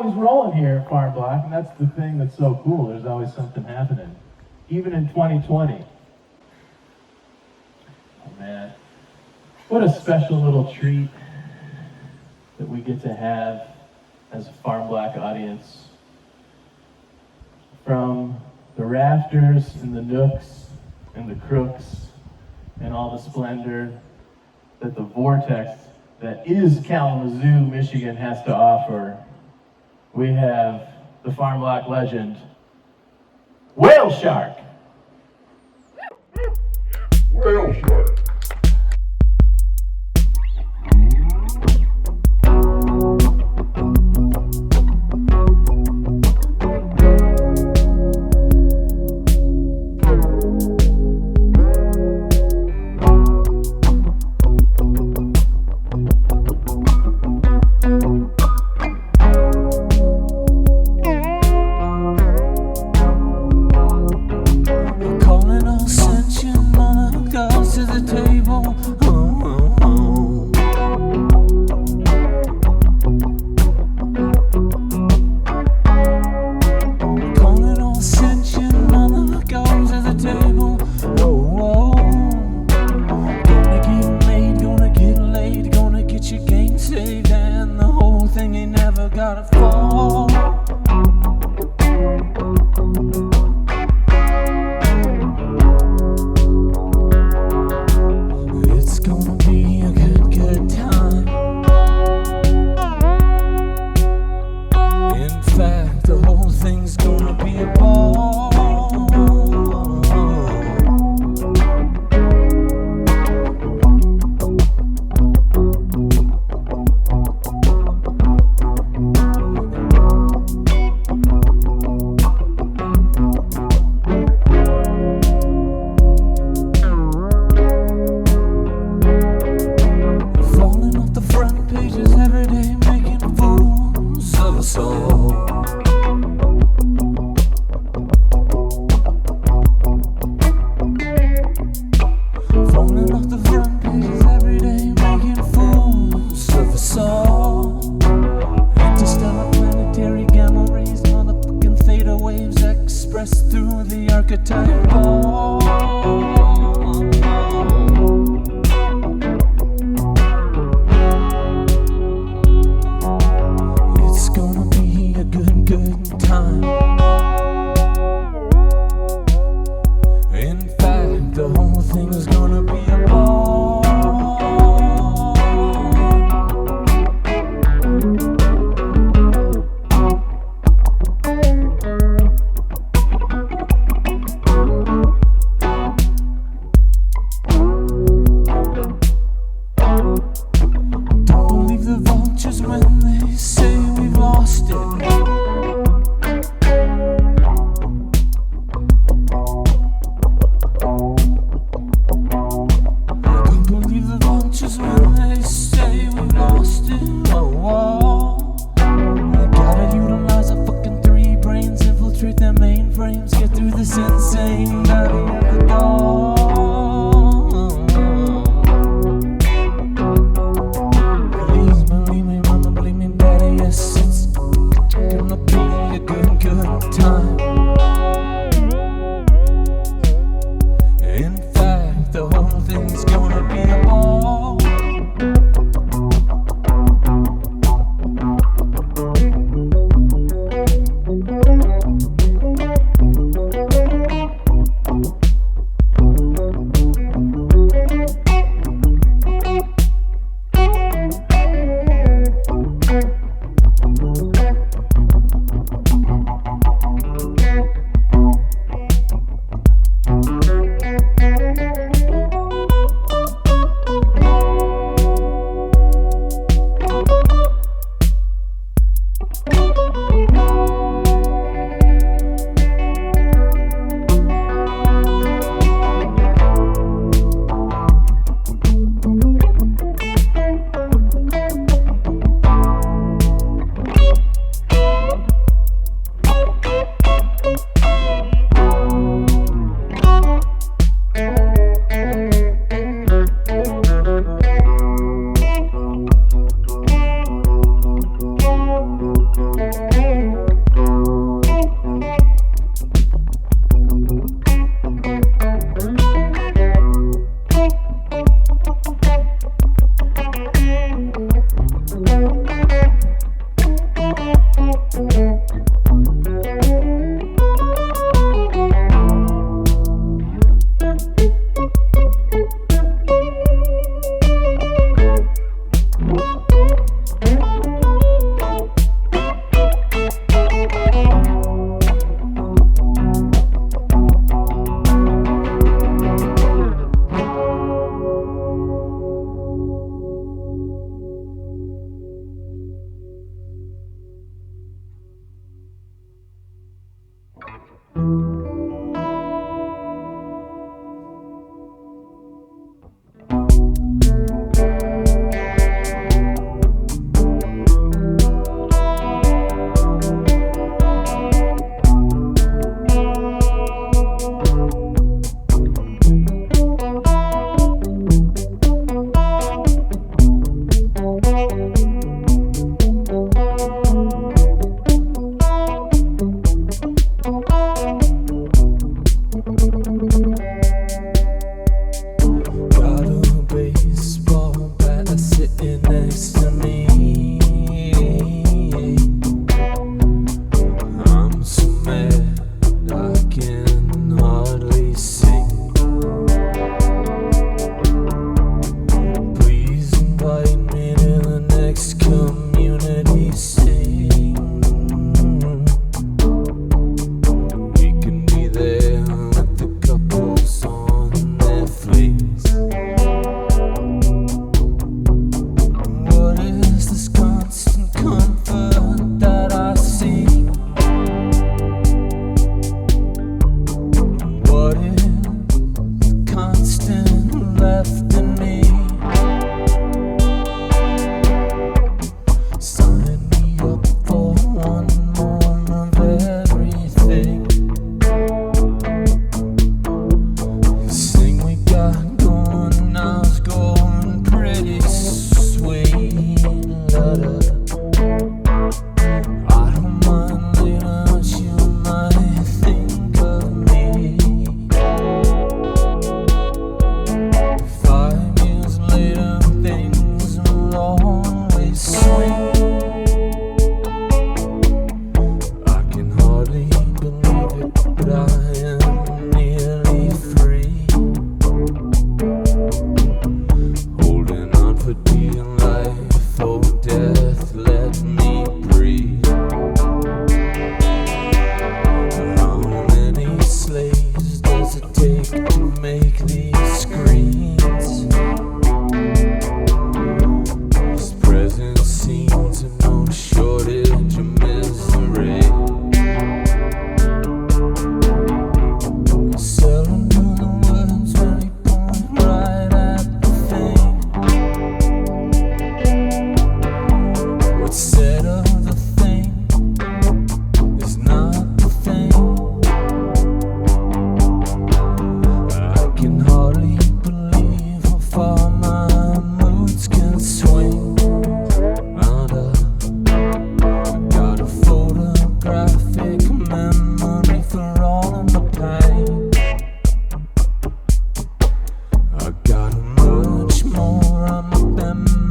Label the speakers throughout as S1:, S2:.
S1: always rolling here at Farm Block, and that's the thing that's so cool. There's always something happening, even in 2020. Oh man, what a special little treat that we get to have as a Farm Block audience. From the rafters and the nooks and the crooks and all the splendor that the vortex that is Kalamazoo, Michigan has to offer, we have the Farm Block legend, Wailsharq.
S2: Wailsharq.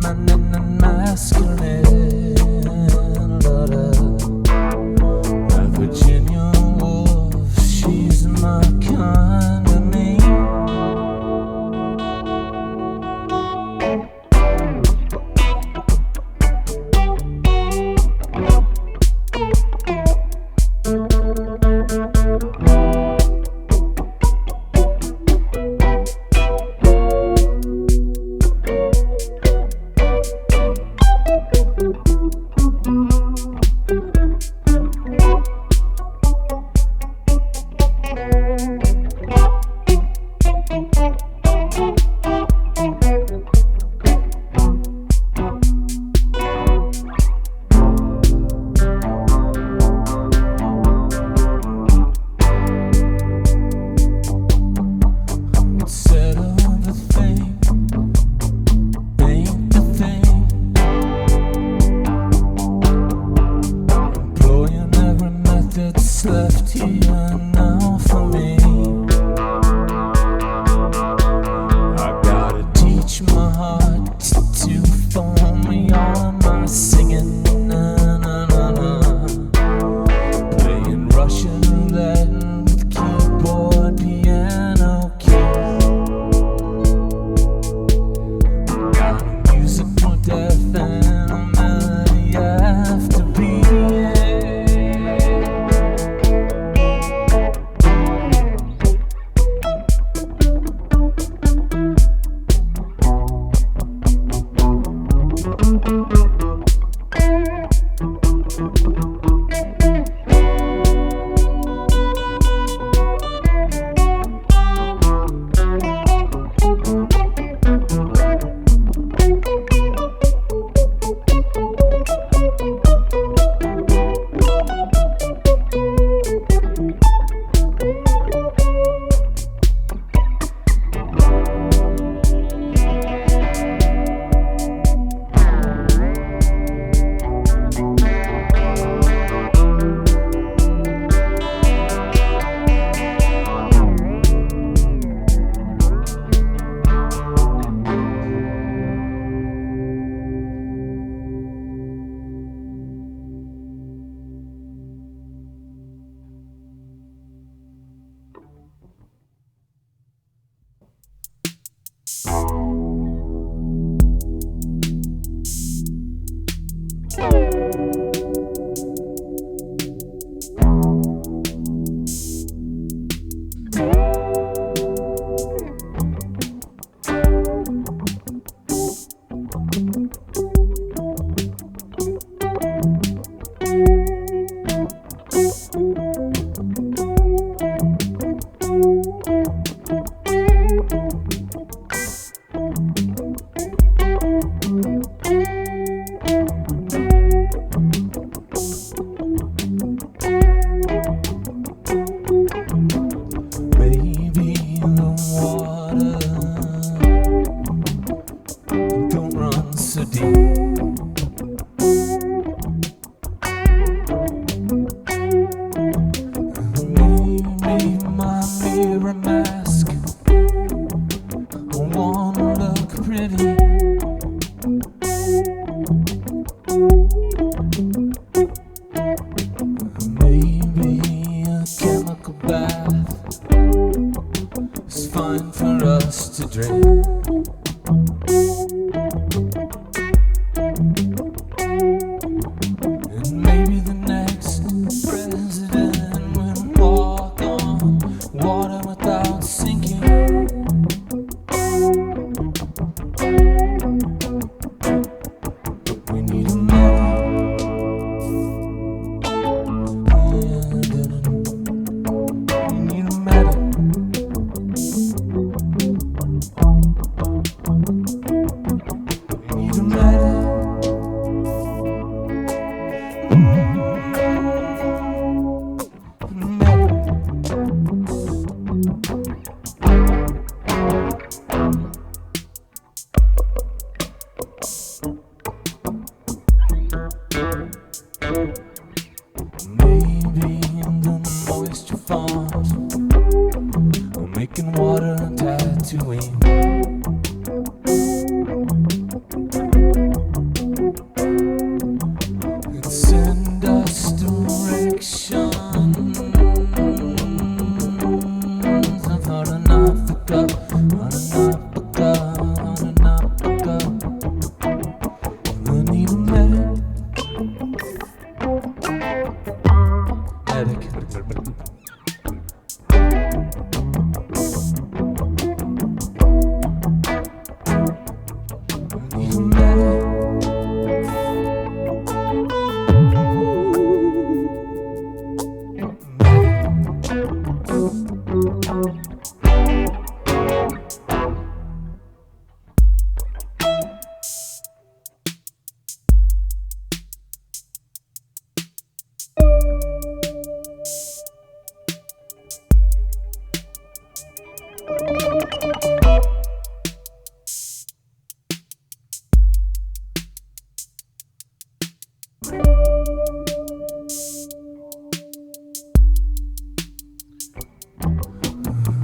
S3: feminine and masculine. That Virginia wolf, she's my kind of me.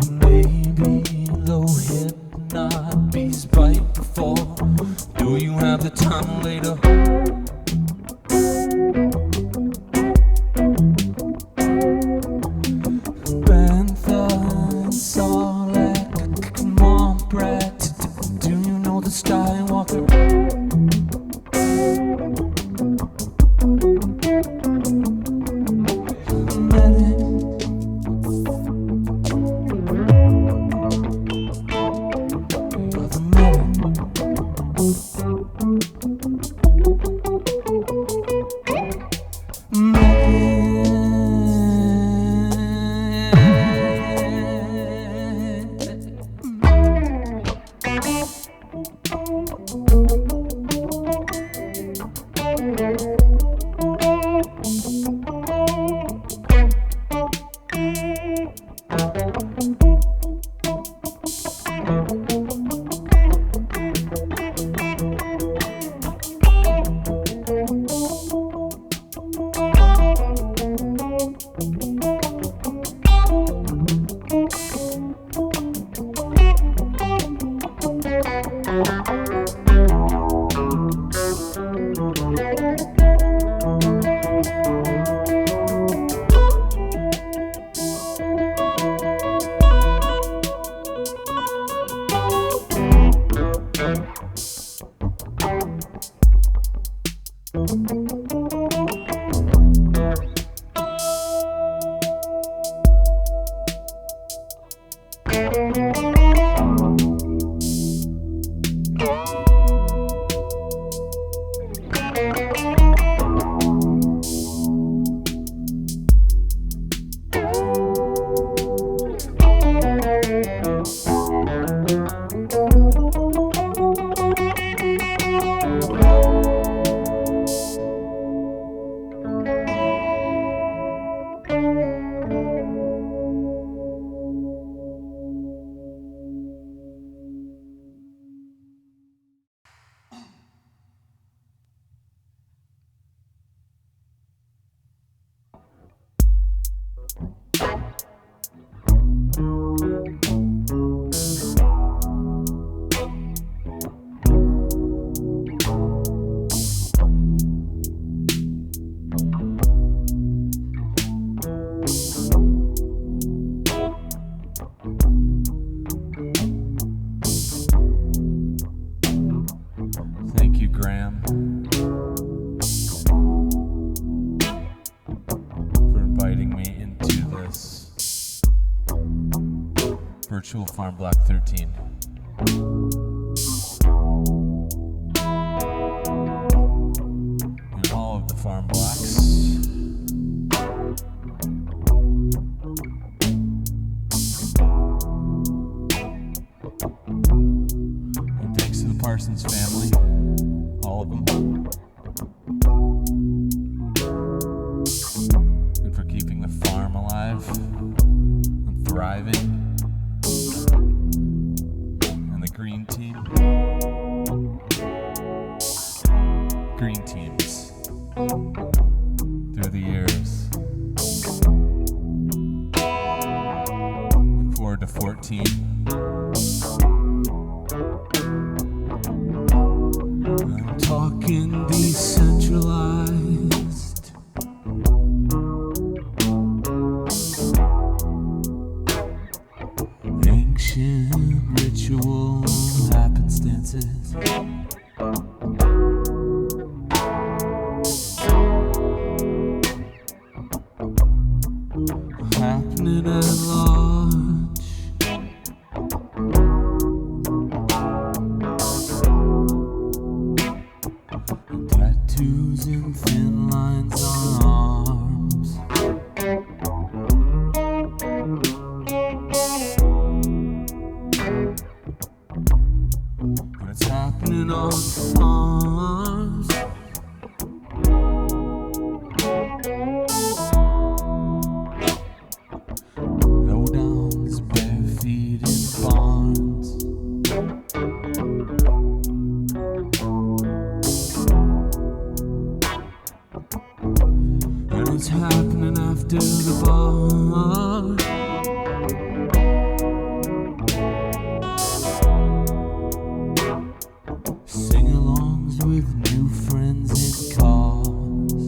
S3: Maybe low hip, not be spiked before. Do you have the time later? Bantha, saw like, come on, brat. Do you know the Skywalker? Virtual Farm Block 13. And all of the farm blocks. And thanks to the Parsons family, all of them. And for keeping the farm alive and thriving. Green team. Green teams. Through the years. Look forward to 14. I'm talking decentralized. Ancient ritual happenstances. Happening at large. Tattoos and thin lines on arms. But it's happening on farms. No downs, bare feet in barns. to the bar. Sing-alongs with new friends in cars.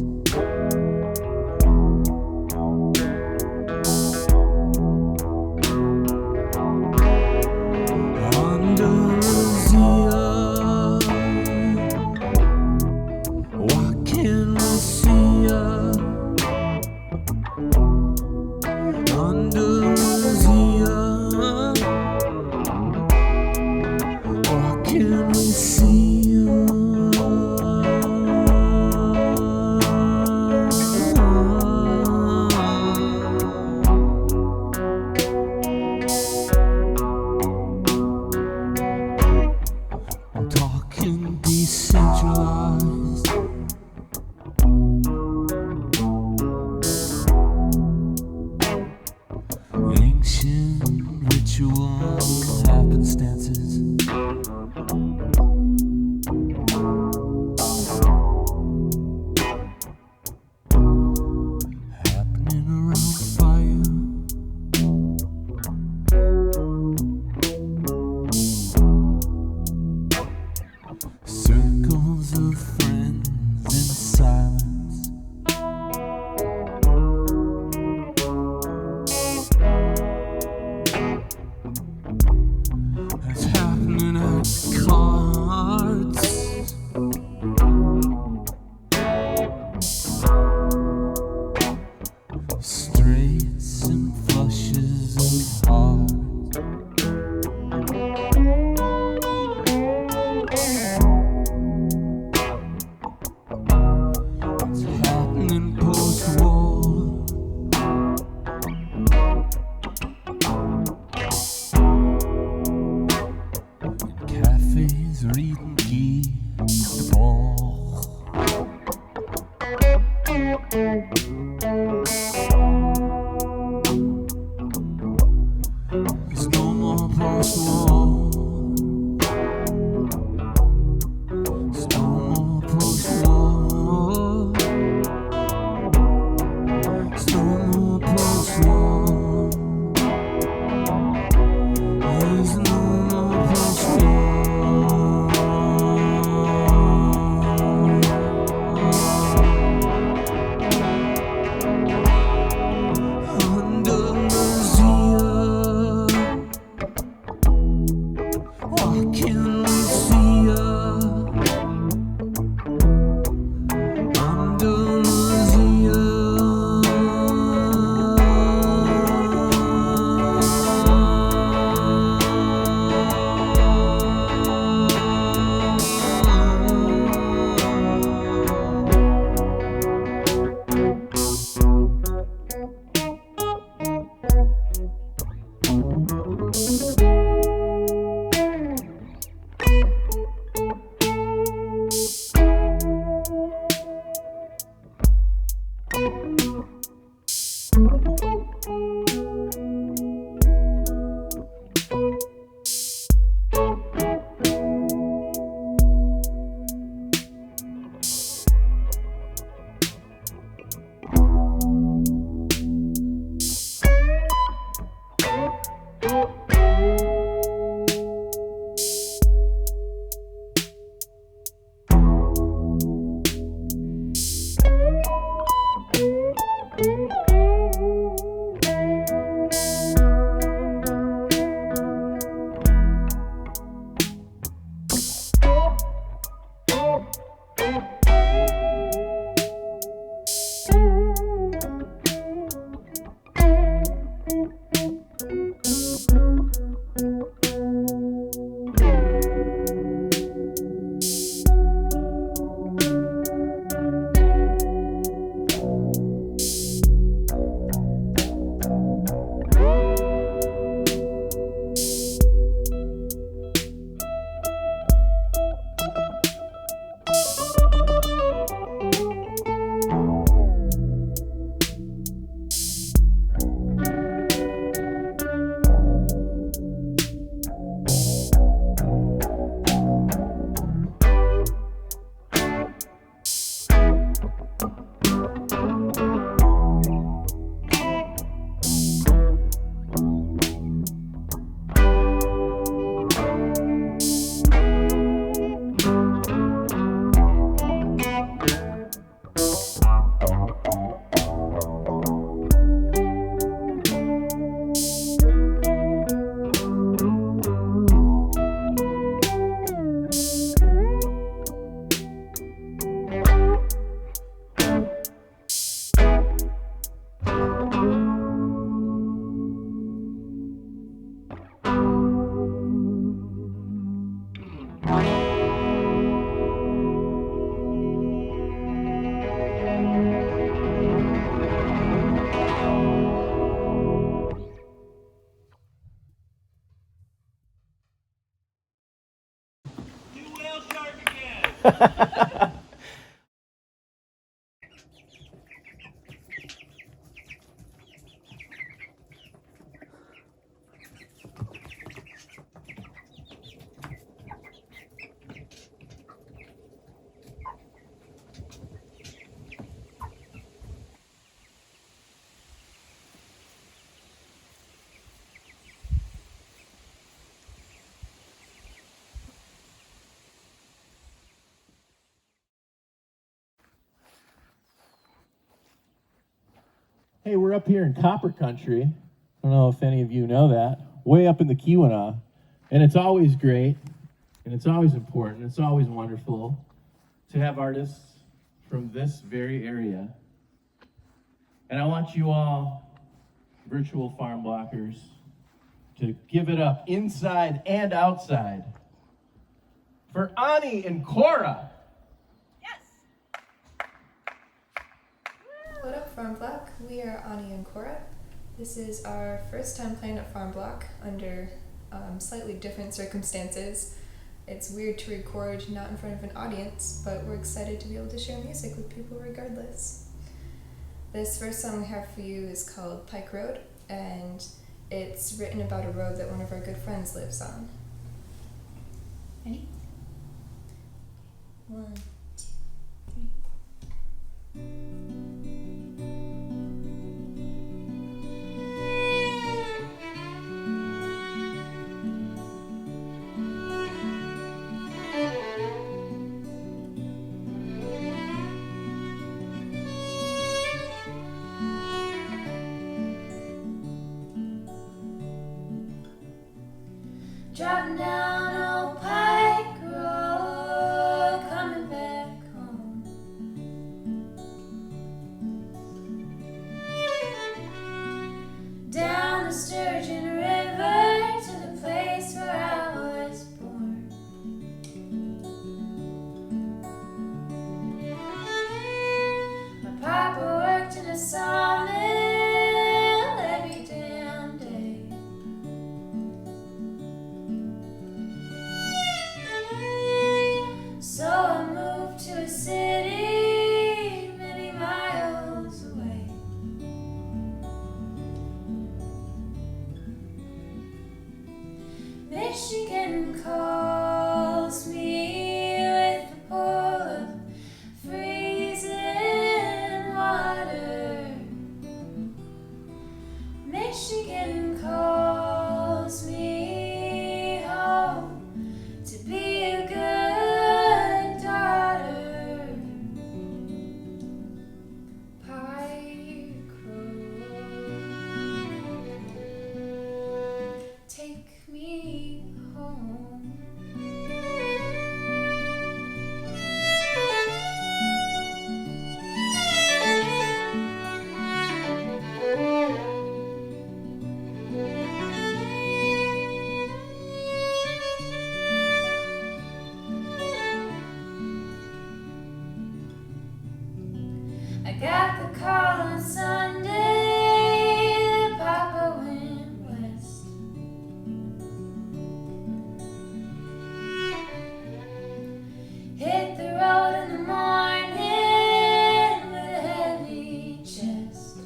S1: Hey, we're up here in Copper Country. I don't know if any of you know that. Way up in the Keweenaw. And it's always great, and it's always important, it's always wonderful to have artists from this very area. And I want you all, virtual farm blockers, to give it up inside and outside for Ani and Kora.
S4: What up, Farm Block? We are Ani and Kora. This is our first time playing at Farm Block under slightly different circumstances. It's weird to record not in front of an audience, but we're excited to be able to share music with people regardless. This first song we have for you is called Pike Road, and it's written about a road that one of our good friends lives on. Ready? 1, 2, 3. Driving down old Pike Road, coming back home. Down the Sturgeon River to the place where I was born. My papa worked in a sawmill every damn day. So I moved to a city many miles away. Michigan calls me with the pull of freezing water. Michigan calls me home to be a good daughter. Pike Road, take me home. I got the call on Sunday that Papa went west. Hit the road in the morning with a heavy chest.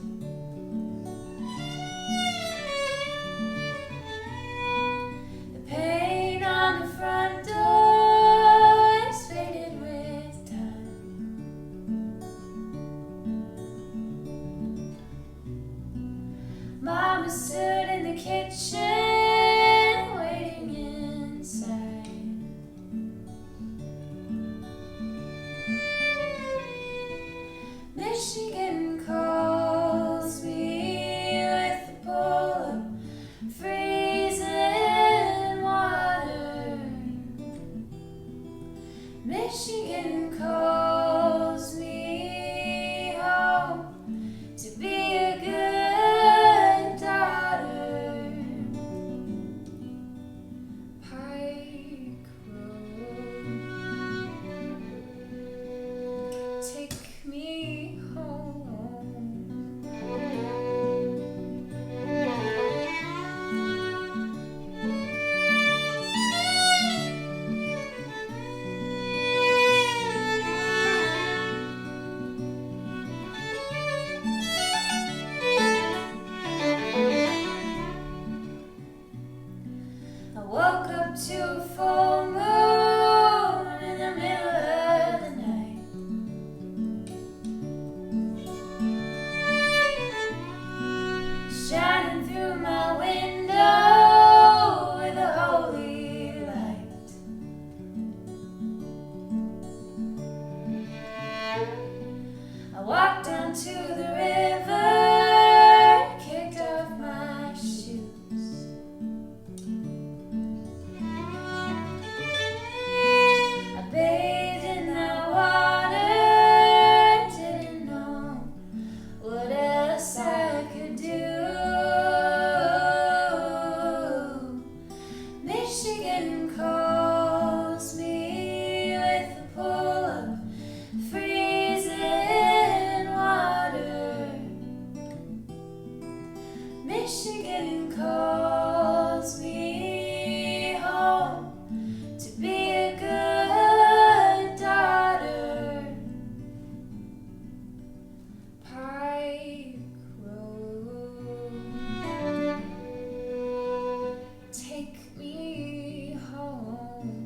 S4: The paint on the front door is faded with time. Mama stood in the kitchen waiting inside. Michigan calls me with the pull of freezing water. Michigan calls me home to be a good daughter. Pike Road, take me home.
S5: down to the river, kicked off my shoes. I bathed in that water, didn't know what else I could do. Michigan calls me with the pull of freezing water. Michigan calls me home to be a good daughter. Pike Road, take me home.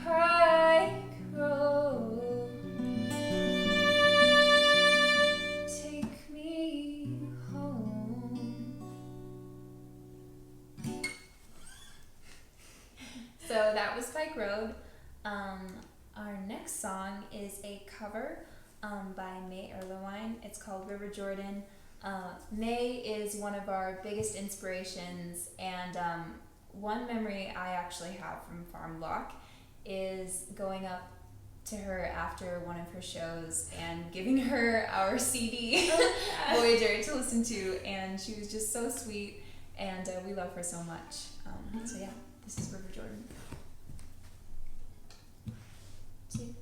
S5: Pike Road, take me home. So that was Pike Road. Our next song is a cover by May Erlewine. It's called River Jordan. May is one of our biggest inspirations, and one memory I actually have from Farm Block is going up to her after one of her shows and giving her our CD, Voyager, to listen to, and she was just so sweet, and we love her so much. So yeah, this is River Jordan. 2.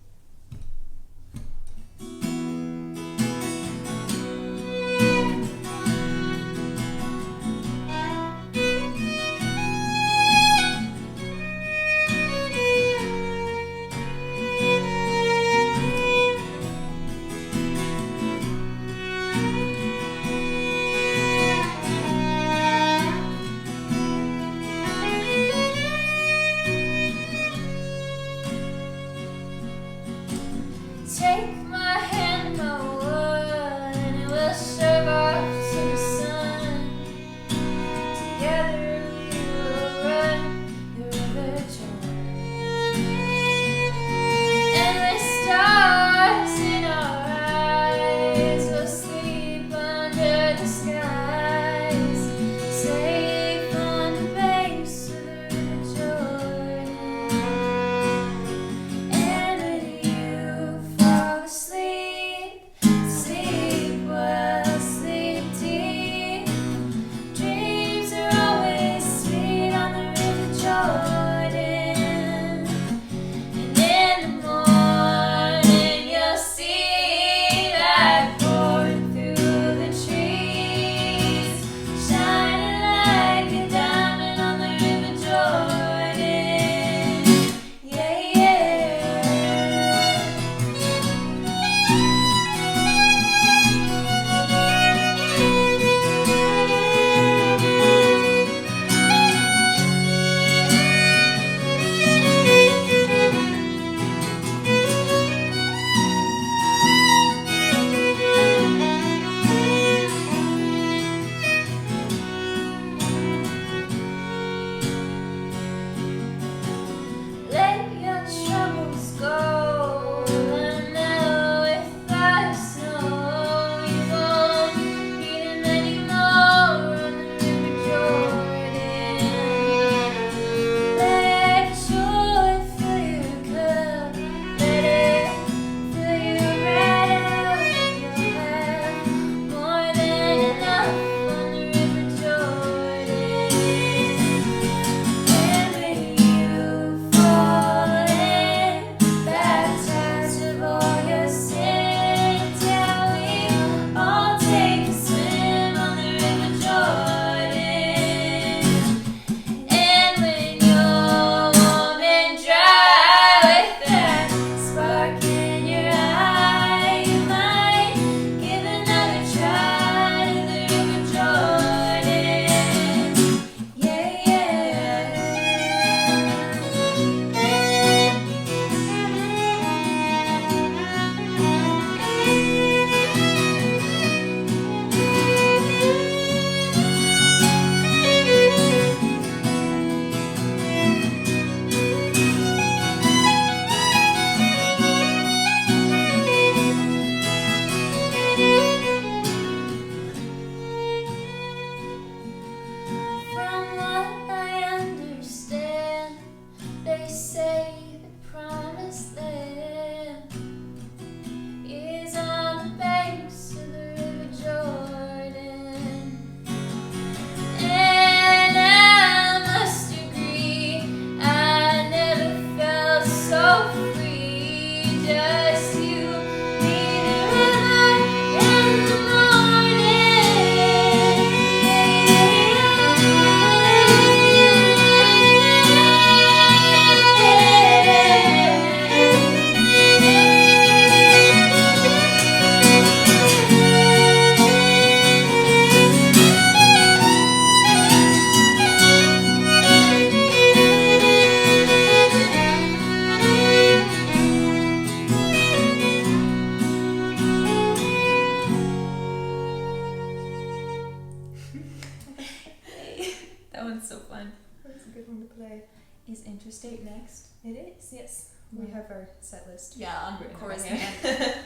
S5: Interstate next?
S4: It is, yes. We have our set list.
S5: Yeah, on
S4: written
S5: Cora's
S4: over here.
S5: hand.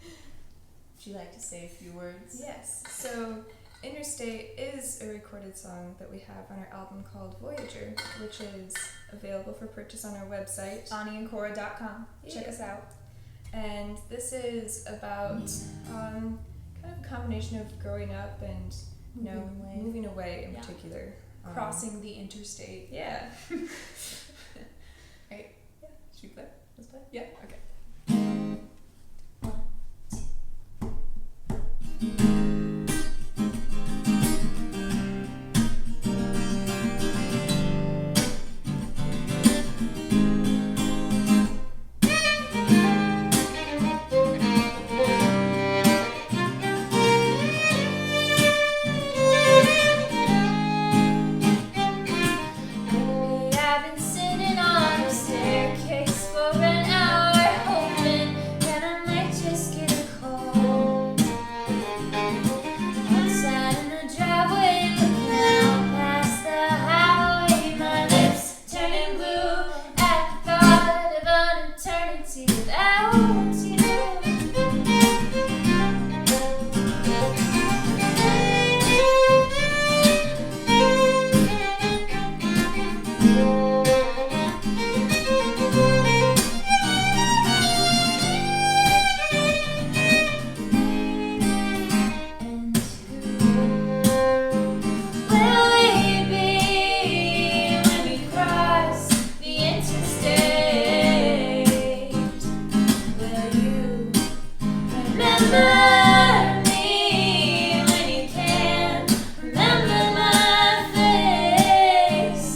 S5: Would you like to say a few words?
S4: Yes. So Interstate is a recorded song that we have on our album called Voyager, which is available for purchase on our website.
S5: AniandCora.com. Check
S4: Yeah.
S5: us out.
S4: And this is about kind of a combination of growing up and moving away in
S5: Yeah.
S4: particular.
S5: Crossing the interstate.
S4: Yeah.
S5: Right?
S4: Yeah.
S5: Should we play?
S4: Let's play.
S5: Yeah? Okay. Maybe I've been sitting on the staircase for an hour, hoping that I might just get a call. Outside in the driveway, looking out past the highway, my lips turning blue at the thought of an eternity without you. And who will we be when we cross the interstate? Will you remember me when you can remember my face?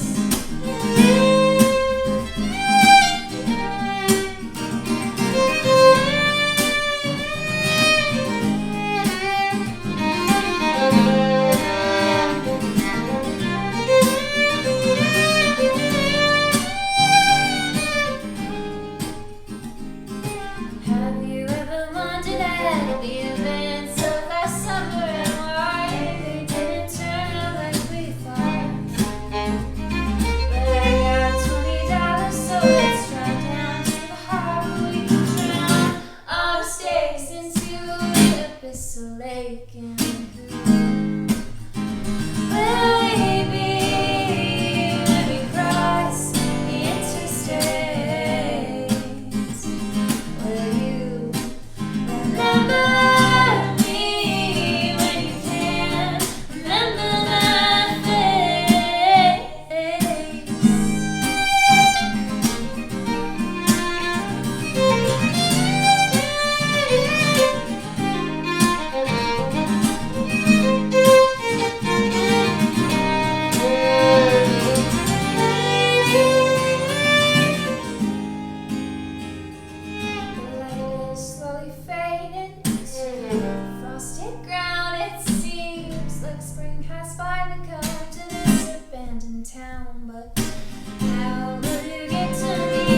S5: Have you ever wondered at the events of last summer and why they didn't turn out like we thought? But I got $20, so let's drive down to the harbor. We can drown our mistakes into an abyssal lake. And who will we be when we cross the interstate? Will you remember me when you can remember my face? The light is slowly fading to frosted ground. It seems like spring has finally come to this abandoned town. But how will you get to me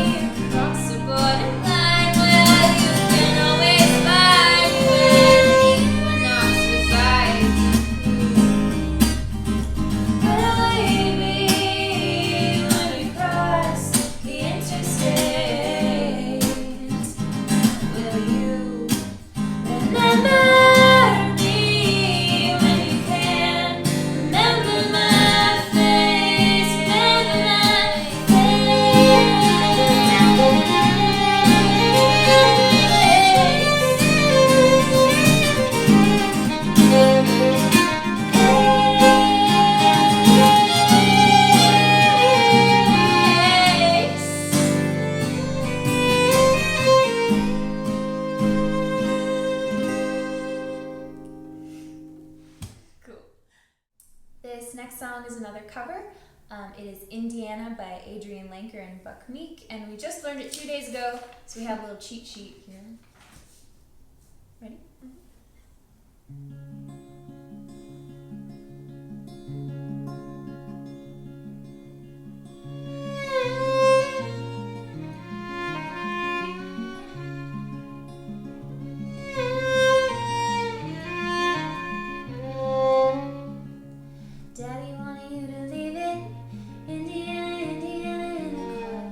S5: across the borderline? Well, you can always find where the equinox resides. Will we be when we cross the interstate? Will you remember me when you can remember my face? Remember Cool. This next song is another cover. It is Indiana by Adrian Lanker and Buck Meek, and we just learned it 2 days ago, so we have a little cheat sheet here. Ready? Daddy wanted you to leave it, Indiana, Indiana in the car.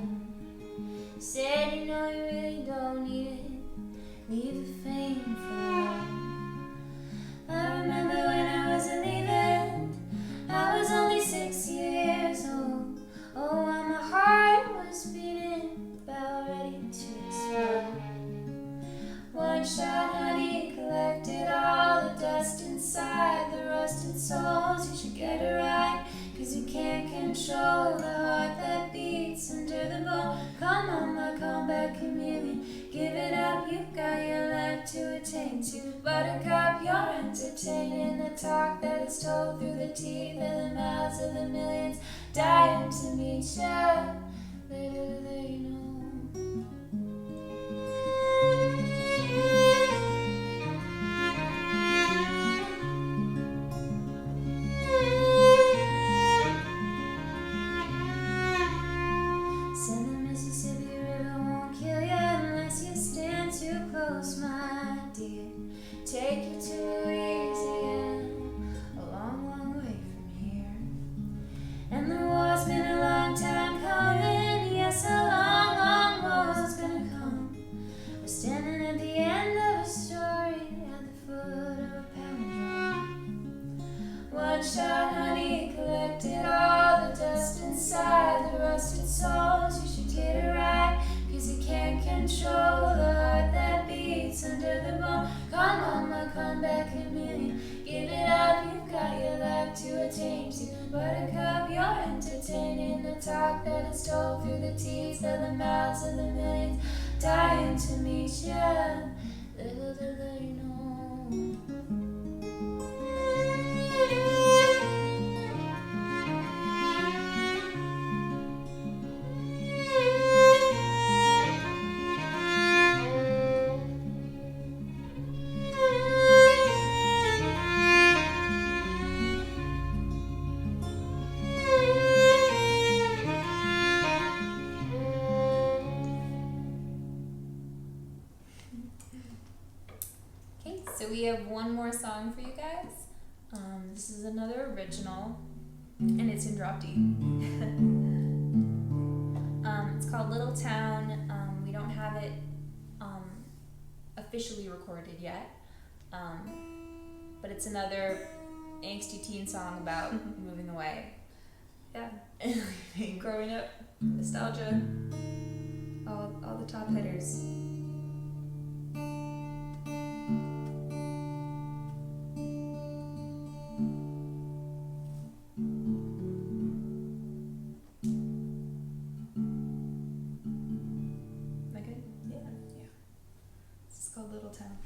S5: Come on, my comeback chameleon. Give it up, you got your life to attain to. Buttercup, you're entertaining the talk that is told through the teeth of the mouths of the millions. Dying to meet ya. Little do they know. Said the Mississippi River won't kill you unless you stand too close, my dear. Take you to Louisiana, a long, long way from here. And the war's been a long time coming, yes, a long, long war's gonna come. We're standing at the end of a story, at the foot of a palindrome. One shot honey collected all the dust inside the rusted souls. You should get it right, 'cause you can't control the heart that beats under the bone. Come on, my comeback chameleon. Give it up, you've got your life to attain to. Buttercup, you're entertaining the talk that is told through the teeth of the mouths of the millions. Dying to meet ya. Little do they know. Okay, so we have one more song for you guys. This is another original, and it's in drop D. It's called Little Town. We don't have it officially recorded yet, but it's another angsty teen song about moving away.
S4: Yeah.
S5: And growing up, nostalgia.
S4: All the top hitters. Am I good?
S5: Yeah.
S4: This is called Little Town.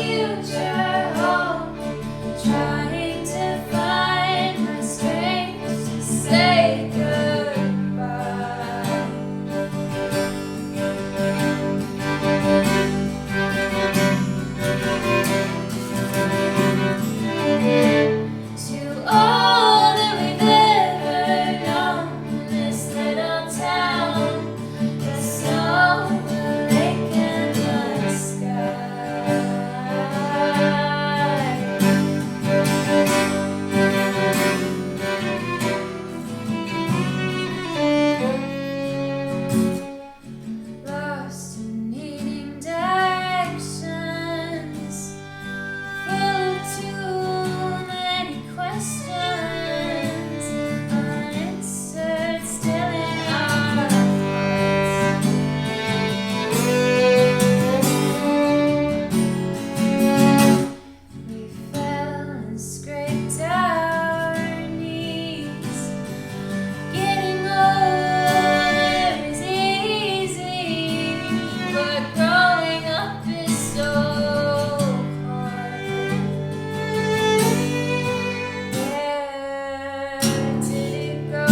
S5: future home, trying to find my strength to say goodbye. To all that we've ever known, this little town, the snow, the lake, and the sky. Lost and needing directions, full of too many questions, unanswered still in our hearts. We fell and scraped our knees. Getting older is easy, but growing up is so hard. Where did it go?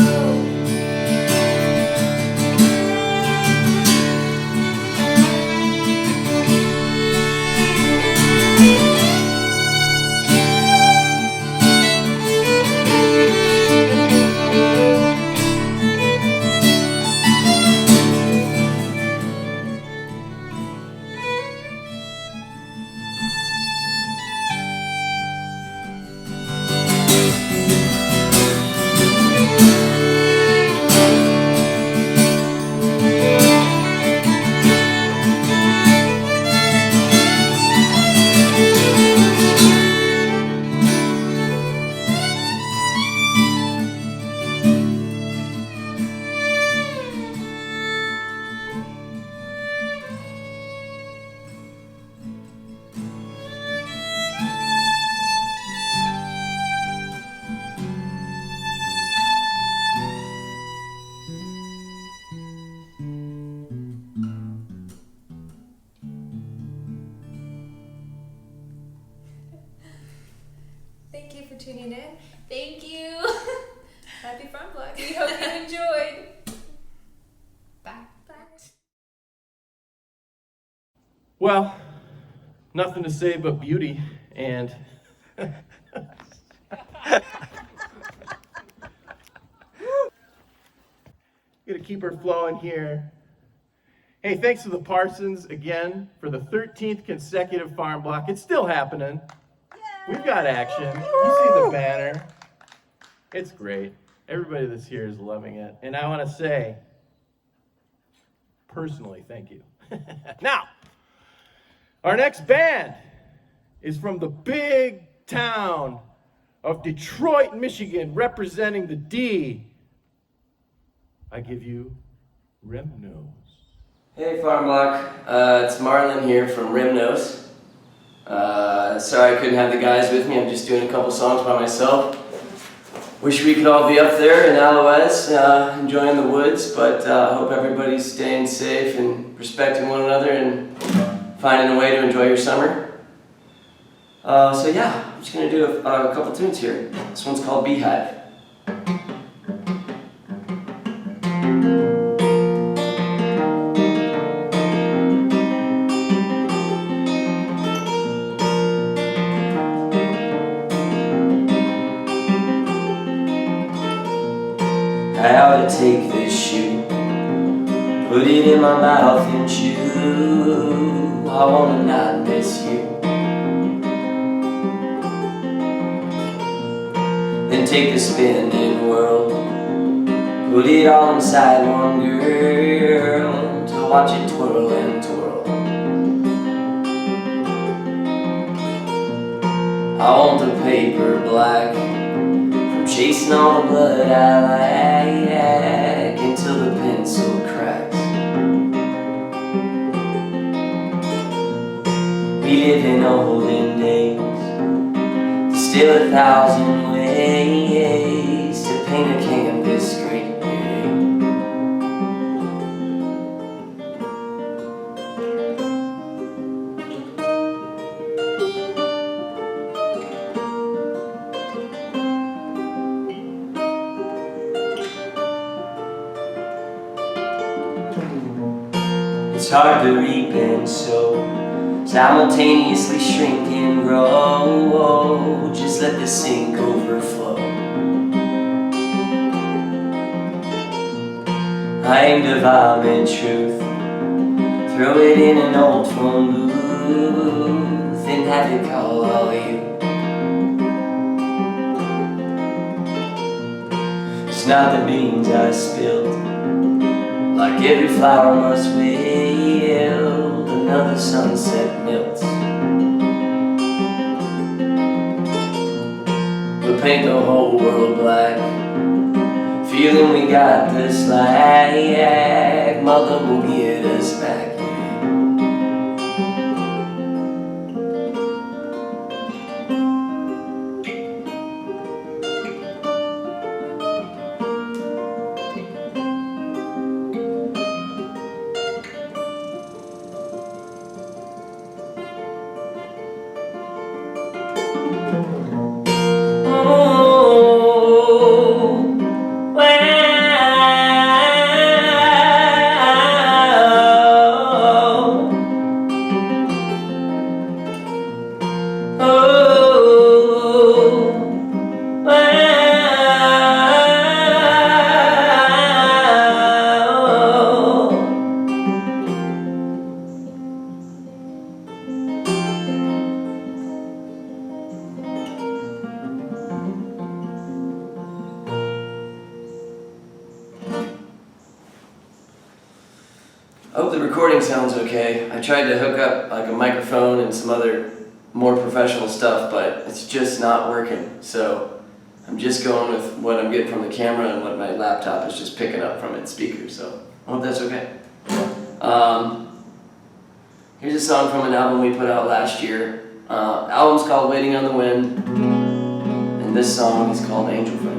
S4: Thank you for tuning in.
S5: Thank you.
S4: Happy Farm Block.
S5: We hope you enjoyed. Bye.
S1: Well, nothing to say but beauty, and gonna keep her flowing here. Hey, thanks to the Parsons again for the 13th consecutive farm block. It's still happening. We've got action. You see the banner. It's great. Everybody that's here is loving it. And I want to say, personally, thank you. Now, our next band is from the big town of Detroit, Michigan, representing the D. I give you Remnose.
S6: Hey Farm Block, it's Marlon here from Remnose. Sorry I couldn't have the guys with me, I'm just doing a couple songs by myself. Wish we could all be up there in Alouez, enjoying the woods, but I hope everybody's staying safe and respecting one another and finding a way to enjoy your summer. So yeah, I'm just going to do a couple tunes here. This one's called Beehive. I ought to take this shoe, put it in my mouth and chew. I wanna not miss you. Then take the spinning world, put it all inside one girl to watch it twirl and twirl. I want the paper black, chasing all the blood I like until the pencil cracks. We live in olden days, still 1,000 ways to paint a canvas green. It's hard to reap and sow, simultaneously shrink and grow. Just let the sink overflow. I aim to vomit truth, throw it in an old phone booth, and have it call all you. It's not the beans I spilled, like every flower must wilt, another sunset melts. We'll paint the whole world black, feeling we got the slack. Mother will get us back. I hope the recording sounds okay. I tried to hook up like a microphone and some other more professional stuff, but it's just not working. So I'm just going with what I'm getting from the camera and what my laptop is just picking up from its speakers. So I hope that's okay. Here's a song from an album we put out last year. Album's called Waiting on the Wind, and this song is called Angel Friend.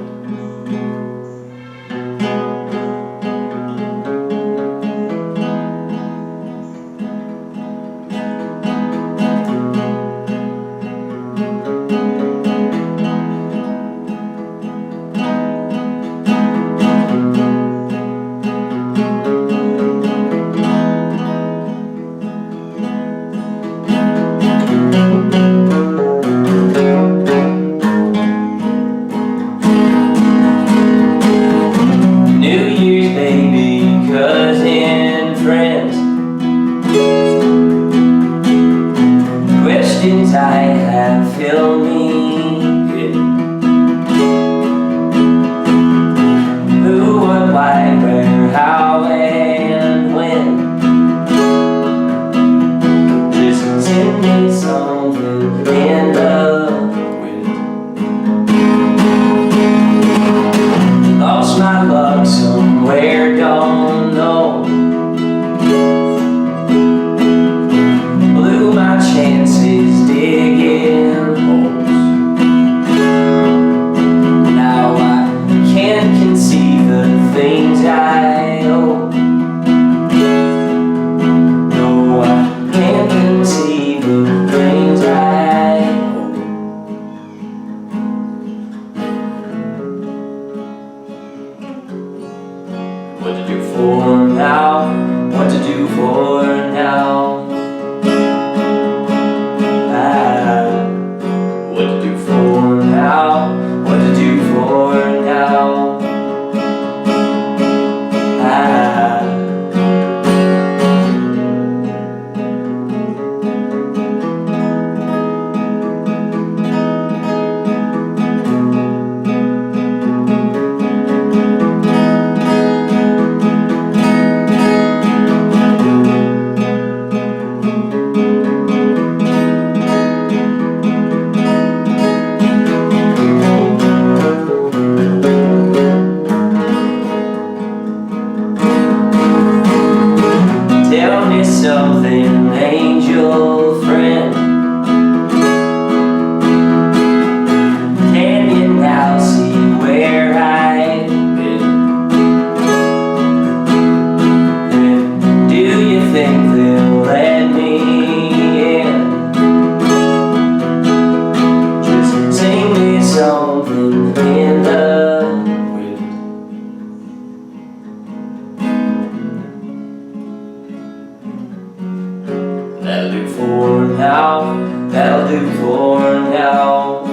S6: That'll do for now. That'll do for now.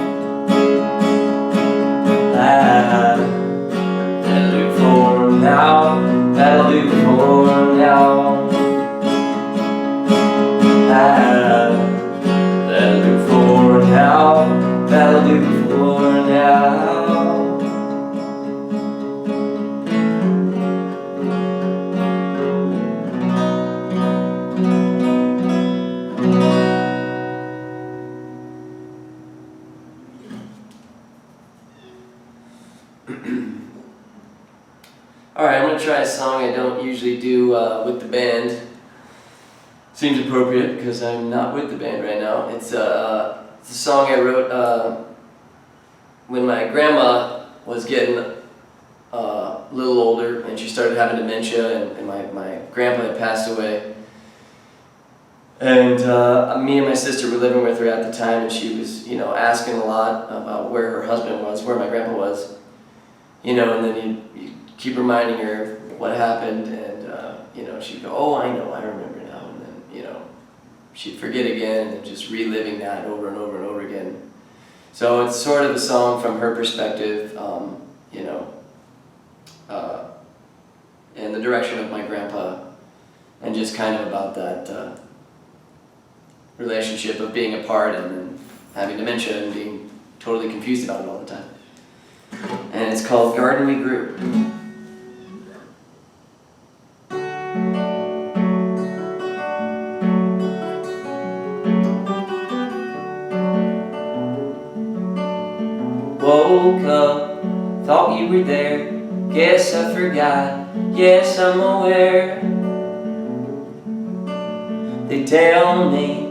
S6: That'll do for now. That'll do for now. That'll do for now. That'll do for now. Alright, I'm going to try a song I don't usually do with the band. Seems appropriate because I'm not with the band right now. It's a song I wrote when my grandma was getting a little older and she started having dementia, and my grandpa had passed away. And me and my sister were living with her at the time, and she was, asking a lot about where her husband was, where my grandpa was. And then you keep reminding her what happened, and she'd go, oh, I know, I remember now, and then, she'd forget again, and then just reliving that over and over and over again. So it's sort of a song from her perspective, and the direction of my grandpa, and just kind of about that relationship of being apart and then having dementia and being totally confused about it all the time. And it's called Garden We Grew. Woke up, thought you were there, guess I forgot, yes I'm aware. They tell me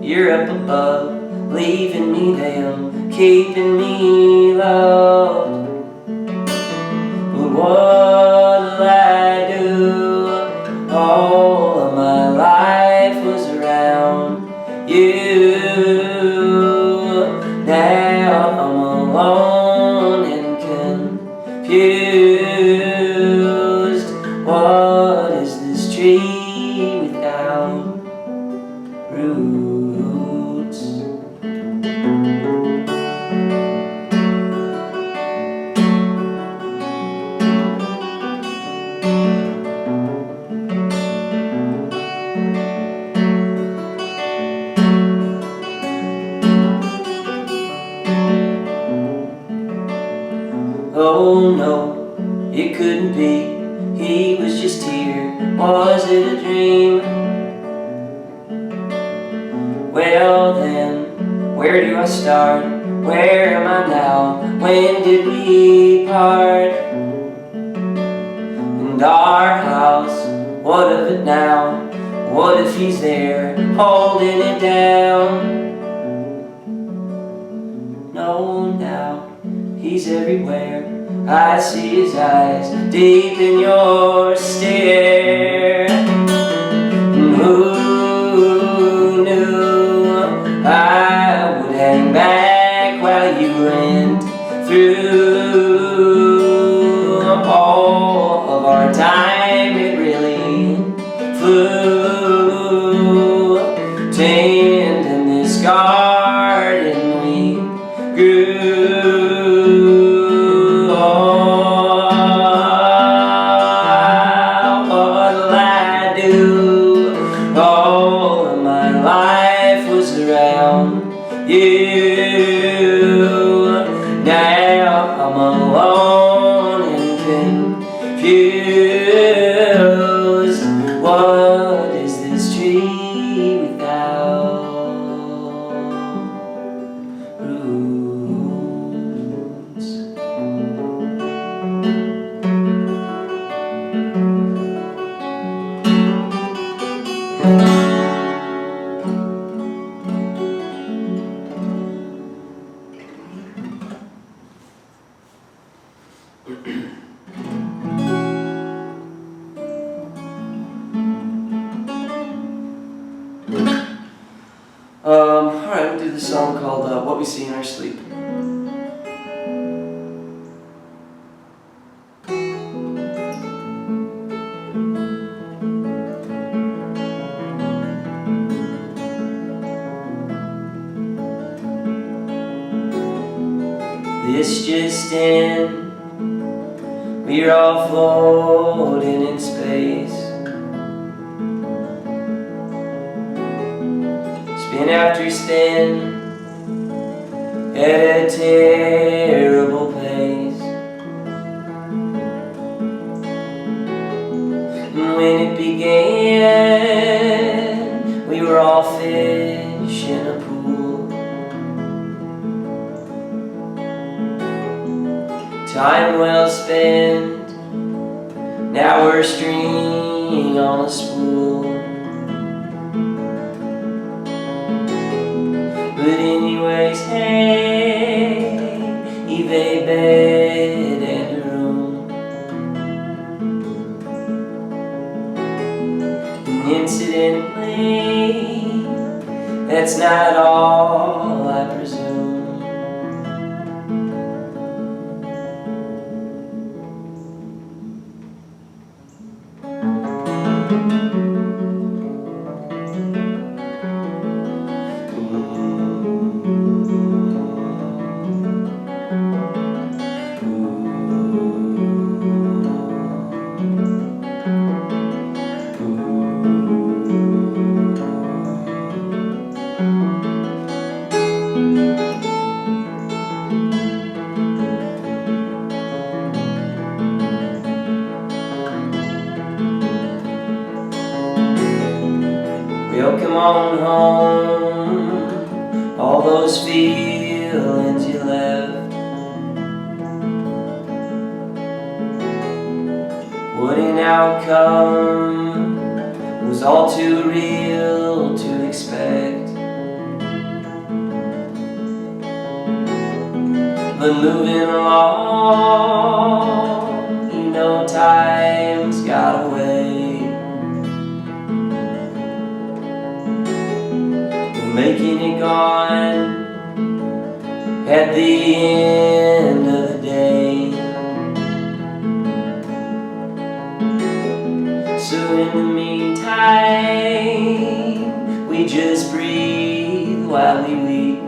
S6: you're up above, leaving me down, keeping me loved. But what'll I do? All of my life was around you. Now I'm alone and confused. What is this tree without roots? Oh no, it couldn't be. He was just here. Was it a dream? Well then, where do I start? Where am I now? When did we part? And our house, what of it now? What if he's there, holding it down? No, now he's everywhere. I see his eyes deep in your stare. And who knew I would hang back while you went through all of our time? It really flew. Tending this garden we grew. Alright, we'll do this song called What We See in Our Sleep. This just in, we're all floating in space. Spin after spin, at a terrible pace. And when it began, we were all fish in a pool. Time well spent, now we're a string on a spool. But anyways, hey, evade bed and a room. And incidentally, that's not all, I presume. Welcome on home, all those feelings you left. What an outcome, was all too real to expect. But moving along, you know time's got a way. Making it gone at the end of the day. So in the meantime, we just breathe while we weep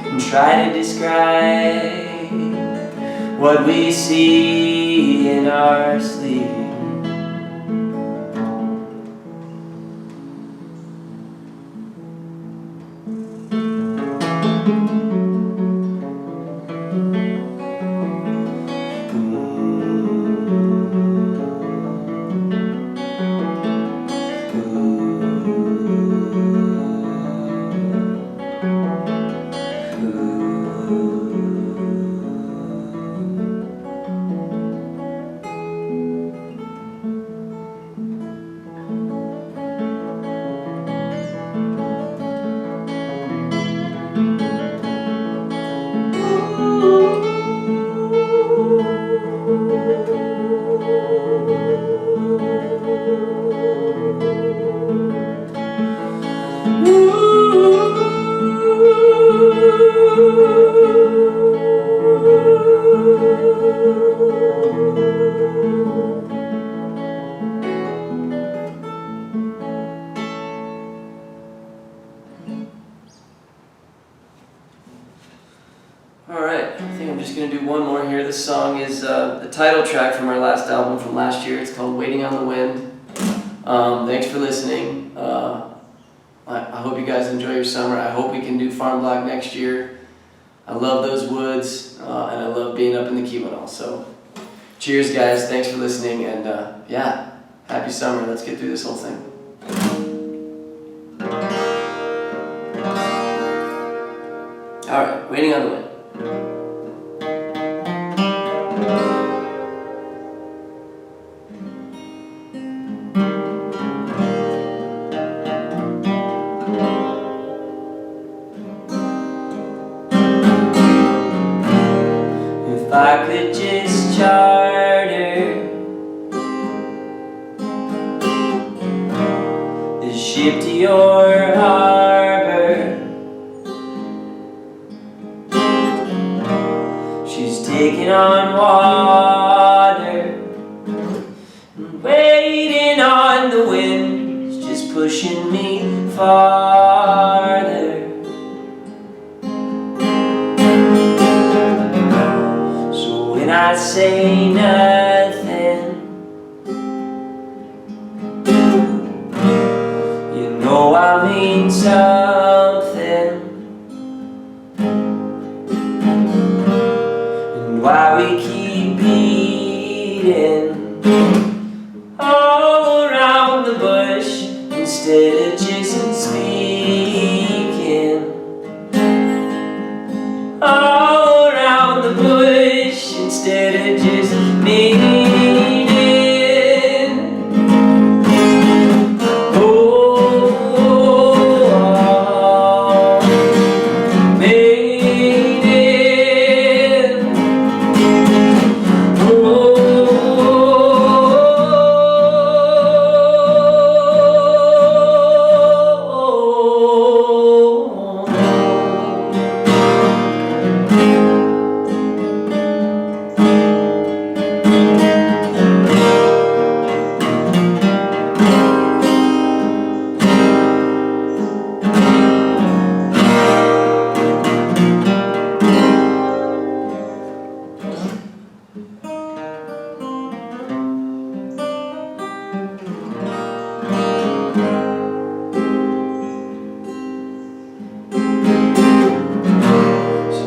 S6: and try to describe what we see in our sleep. Alright, I think I'm just going to do one more here. This song is the title track from our last album from last year. It's called Waiting on the Wind. Thanks for listening. I hope you guys enjoy your summer. I hope we can do Farm Block next year. I love those woods, and I love being up in the Keweenaw. So, cheers guys, thanks for listening, and yeah, happy summer. Let's get through this whole thing. Alright, Waiting on the Wind. If I could just charter the ship to your harbor, she's taking on water and waiting on the wind, just pushing me farther. I say nothing, you know I mean something. And why we keep beating all around the bush instead of just speaking. All around the bush instead of just meaning. Oh, meaning.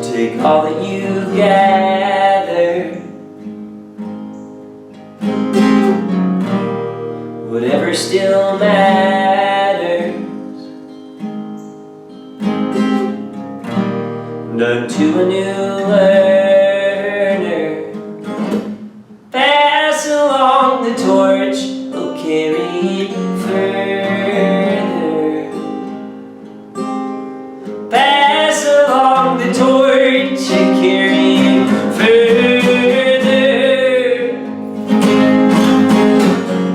S6: Take all that you gather, whatever still matters, and unto a new learner, pass along the torch, oh carry it further. Pass along the torch and carry it further.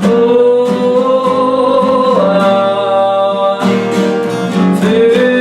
S6: Oh, further.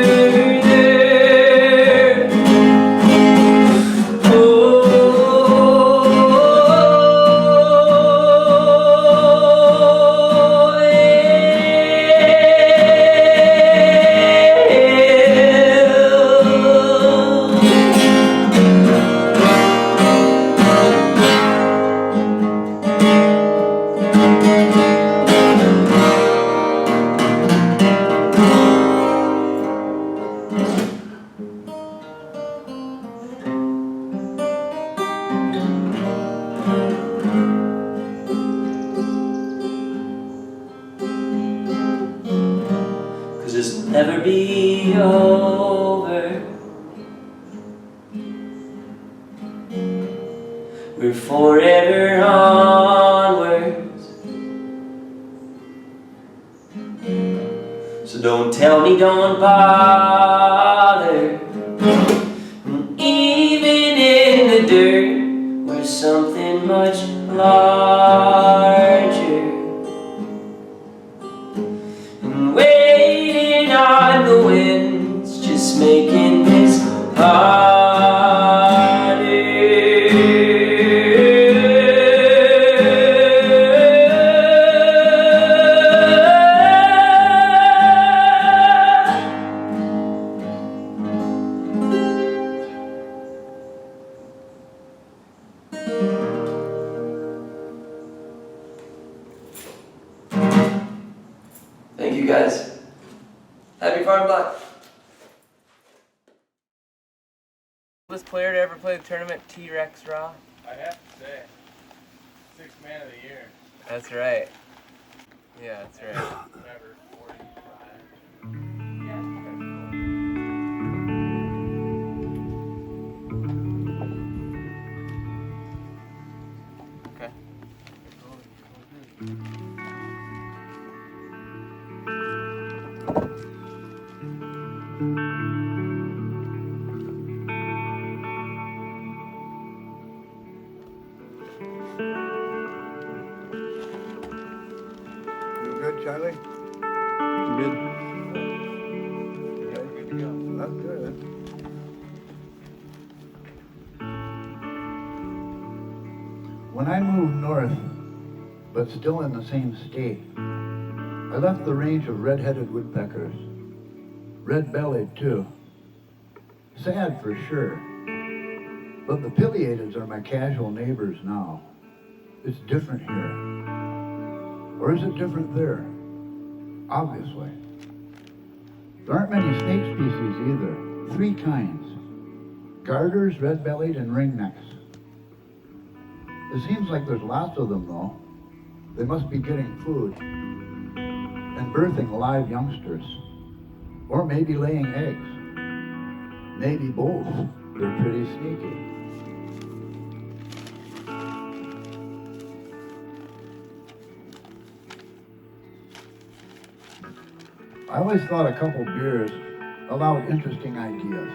S6: Cause this will never be over. We're forever onwards. So don't tell me don't bother. And even in the dirt, we're something much larger. And waiting on the winds, just making this harder. Thank you guys. Happy Farm Block. This player to ever play the tournament, T-Rex Raw?
S1: I have to say, 6th man of the year.
S6: That's right. Yeah, that's right.
S1: Whatever, 45.
S6: Okay.
S2: You good, Charlie?
S7: Good.
S1: Yeah, we're good to go.
S2: That's good. When I moved north, but still in the same state, I left the range of red-headed woodpeckers. Red-bellied, too. Sad for sure. But the pileateds are my casual neighbors now. It's different here. Or is it different there? Obviously. There aren't many snake species either. 3 kinds. Garters, red-bellied, and ringnecks. It seems like there's lots of them though. They must be getting food and birthing live youngsters. Or maybe laying eggs. Maybe both. They're pretty sneaky. I always thought a couple beers allowed interesting ideas.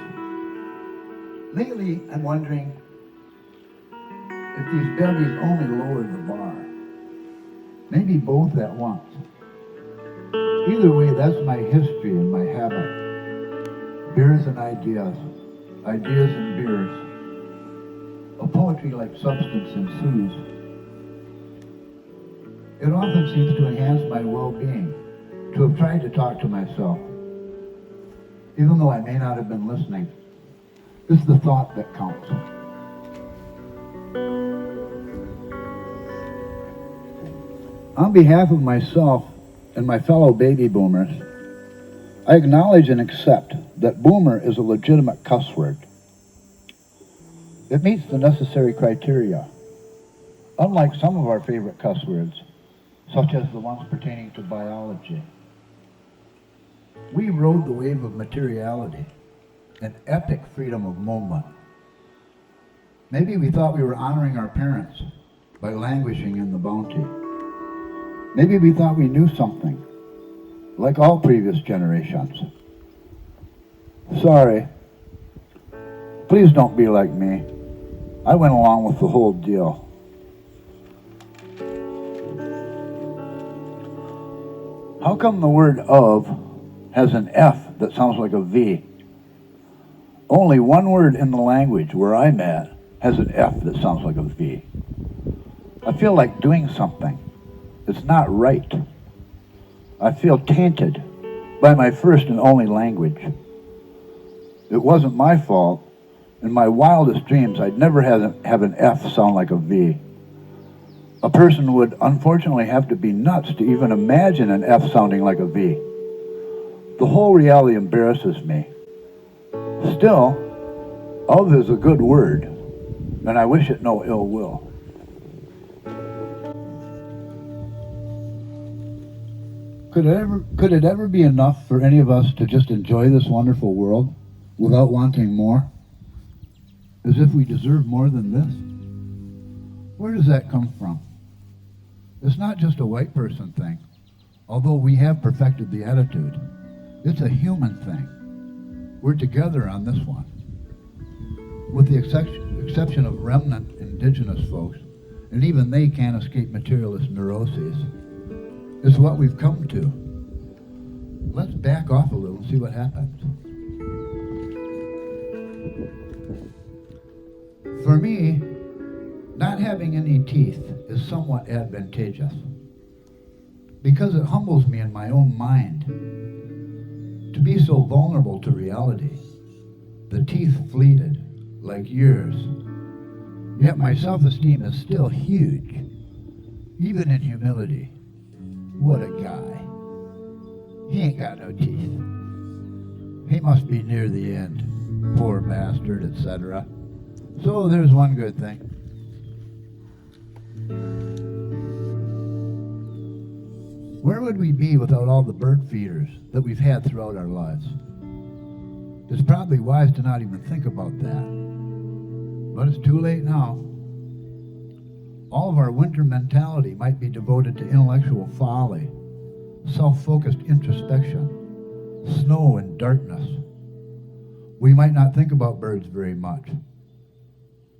S2: Lately, I'm wondering if these bevies only lowered the bar. Maybe both at once. Either way, that's my history and my habit. Beers and ideas. Ideas and beers. A poetry like substance ensues. It often seems to enhance my well-being, to have tried to talk to myself, even though I may not have been listening. It's the thought that counts. On behalf of myself and my fellow baby boomers, I acknowledge and accept that boomer is a legitimate cuss word. It meets the necessary criteria, unlike some of our favorite cuss words, such as the ones pertaining to biology. We rode the wave of materiality, an epic freedom of movement. Maybe we thought we were honoring our parents by languishing in the bounty. Maybe we thought we knew something, like all previous generations. Sorry. Please don't be like me. I went along with the whole deal. How come the word of has an F that sounds like a V? Only one word in the language where I'm at has an F that sounds like a V. I feel like doing something. It's not right. I feel tainted by my first and only language. It wasn't my fault. In my wildest dreams, I'd never have an F sound like a V. A person would unfortunately have to be nuts to even imagine an F sounding like a V. The whole reality embarrasses me. Still, of is a good word, and I wish it no ill will. Could it ever be enough for any of us to just enjoy this wonderful world without wanting more? As if we deserve more than this? Where does that come from? It's not just a white person thing, although we have perfected the attitude. It's a human thing. We're together on this one. With the exception of remnant indigenous folks, and even they can't escape materialist neuroses. It's what we've come to. Let's back off a little and see what happens. For me, not having any teeth is somewhat advantageous because it humbles me in my own mind. To be so vulnerable to reality, the teeth fleeted like years, yet my self-esteem is still huge, even in humility. What a guy. He ain't got no teeth. He must be near the end, poor bastard, etc. So there's one good thing. Where would we be without all the bird feeders that we've had throughout our lives? It's probably wise to not even think about that. But it's too late now. All of our winter mentality might be devoted to intellectual folly, self-focused introspection, snow and darkness. We might not think about birds very much.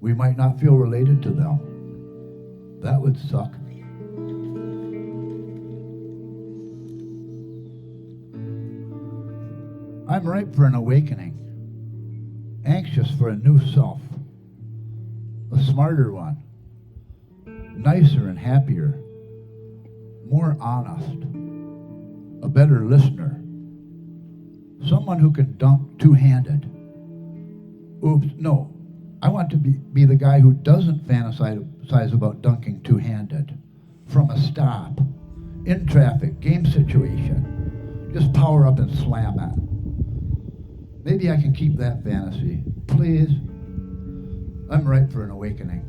S2: We might not feel related to them. That would suck. I'm ripe for an awakening, anxious for a new self, a smarter one, nicer and happier, more honest, a better listener, someone who can dunk two-handed. Oops, no, I want to be the guy who doesn't fantasize about dunking two-handed from a stop, in traffic, game situation. Just power up and slam it. Maybe I can keep that fantasy. Please. I'm ripe for an awakening.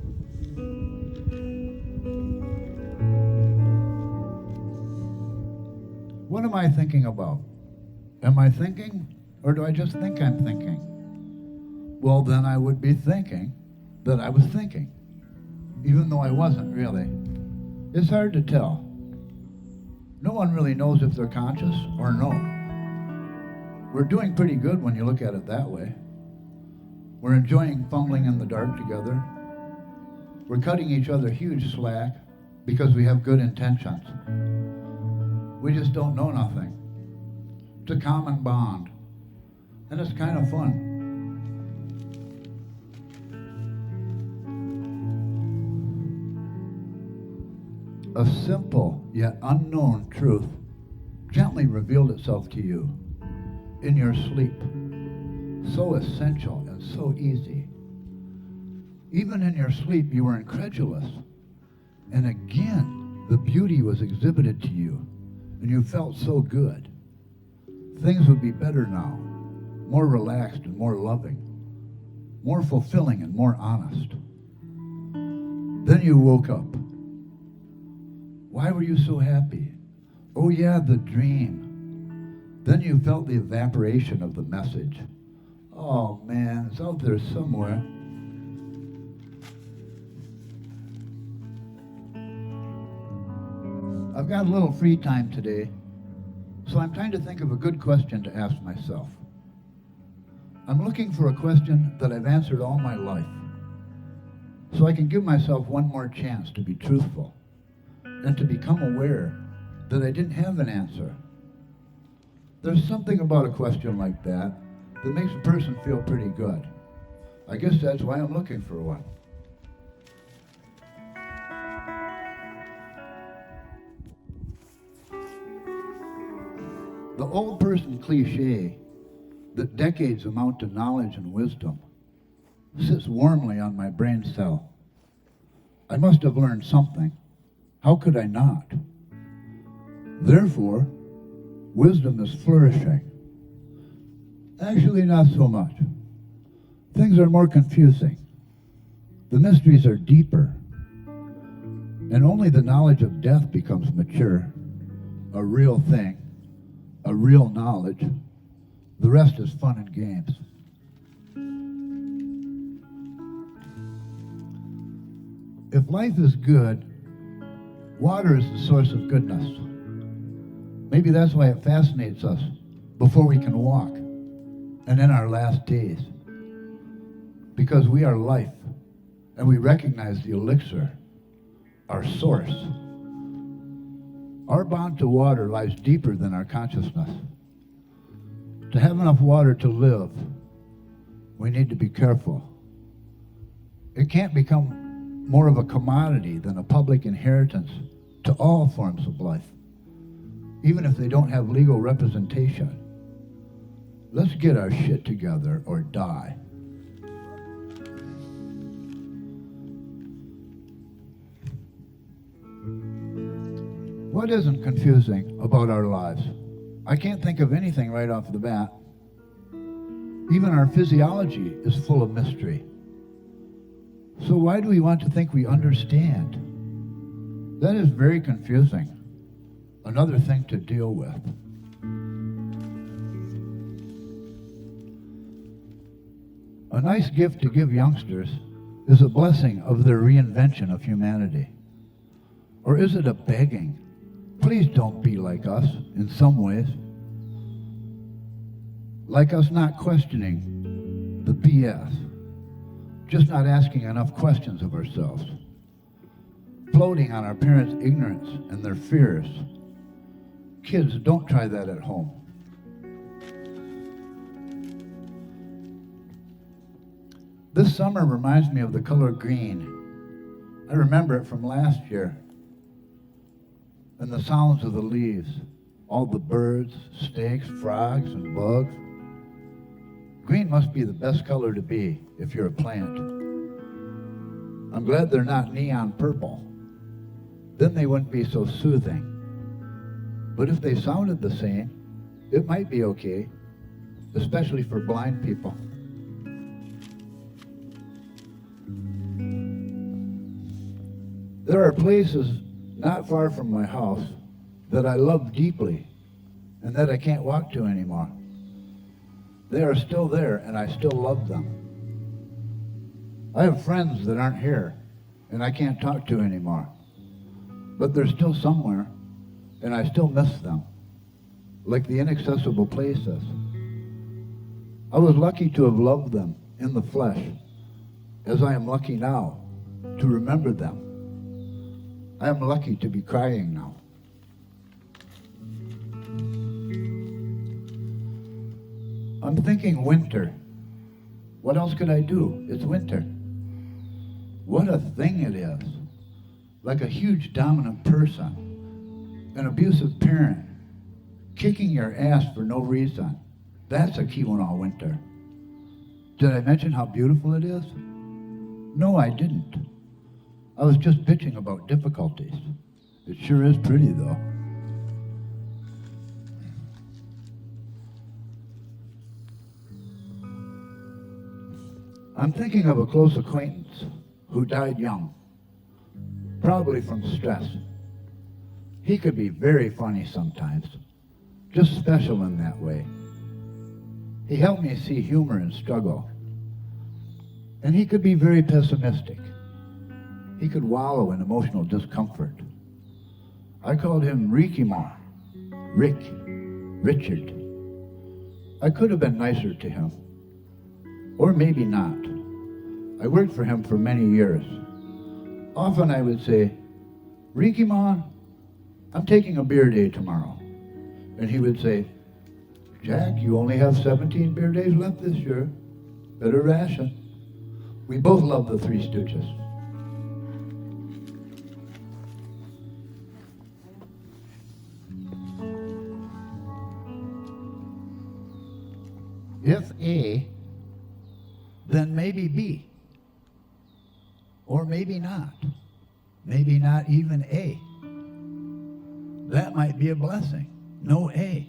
S2: What am I thinking about? Am I thinking, or do I just think I'm thinking? Well, then I would be thinking that I was thinking, even though I wasn't really. It's hard to tell. No one really knows if they're conscious or no. We're doing pretty good when you look at it that way. We're enjoying fumbling in the dark together. We're cutting each other huge slack because we have good intentions. We just don't know nothing. It's a common bond, and it's kind of fun. A simple yet unknown truth gently revealed itself to you in your sleep. So essential and so easy. Even in your sleep, you were incredulous. And again, the beauty was exhibited to you, and you felt so good. Things would be better now, more relaxed and more loving, more fulfilling and more honest. Then you woke up. Why were you so happy? Oh yeah, the dream. Then you felt the evaporation of the message. Oh man, it's out there somewhere. I've got a little free time today, so I'm trying to think of a good question to ask myself. I'm looking for a question that I've answered all my life, so I can give myself one more chance to be truthful and to become aware that I didn't have an answer. There's something about a question like that that makes a person feel pretty good. I guess that's why I'm looking for one. The old person cliche that decades amount to knowledge and wisdom sits warmly on my brain cell. I must have learned something. How could I not? Therefore, wisdom is flourishing. Actually, not so much. Things are more confusing. The mysteries are deeper. And only the knowledge of death becomes mature, a real thing, a real knowledge. The rest is fun and games. If life is good, water is the source of goodness. Maybe that's why it fascinates us before we can walk and in our last days. Because we are life and we recognize the elixir, our source. Our bond to water lies deeper than our consciousness. To have enough water to live, we need to be careful. It can't become more of a commodity than a public inheritance to all forms of life, even if they don't have legal representation. Let's get our shit together or die. What isn't confusing about our lives? I can't think of anything right off the bat. Even our physiology is full of mystery. So why do we want to think we understand? That is very confusing. Another thing to deal with. A nice gift to give youngsters is a blessing of their reinvention of humanity. Or is it a begging? Please don't be like us in some ways. Like us not questioning the BS. Just not asking enough questions of ourselves. Floating on our parents' ignorance and their fears. Kids, don't try that at home. This summer reminds me of the color green. I remember it from last year. And the sounds of the leaves, all the birds, snakes, frogs, and bugs. Green must be the best color to be if you're a plant. I'm glad they're not neon purple. Then they wouldn't be so soothing. But if they sounded the same, it might be okay, especially for blind people. There are places not far from my house that I love deeply and that I can't walk to anymore. They are still there and I still love them. I have friends that aren't here and I can't talk to anymore, but they're still somewhere and I still miss them, like the inaccessible places. I was lucky to have loved them in the flesh, as I am lucky now to remember them. I am lucky to be crying now. I'm thinking winter. What else could I do? It's winter. What a thing it is. Like a huge dominant person, an abusive parent, kicking your ass for no reason. That's a Keweenaw winter. Did I mention how beautiful it is? No, I didn't. I was just bitching about difficulties. It sure is pretty, though. I'm thinking of a close acquaintance who died young, probably from stress. He could be very funny sometimes, just special in that way. He helped me see humor in struggle. And he could be very pessimistic. He could wallow in emotional discomfort. I called him Keweenaw, Richard. I could have been nicer to him, or maybe not. I worked for him for many years. Often I would say, Keweenaw, I'm taking a beer day tomorrow. And he would say, Jack, you only have 17 beer days left this year. Better ration. We both love the Three Stooges. If A, then maybe B. Or maybe not. Maybe not even A. That might be a blessing. No A.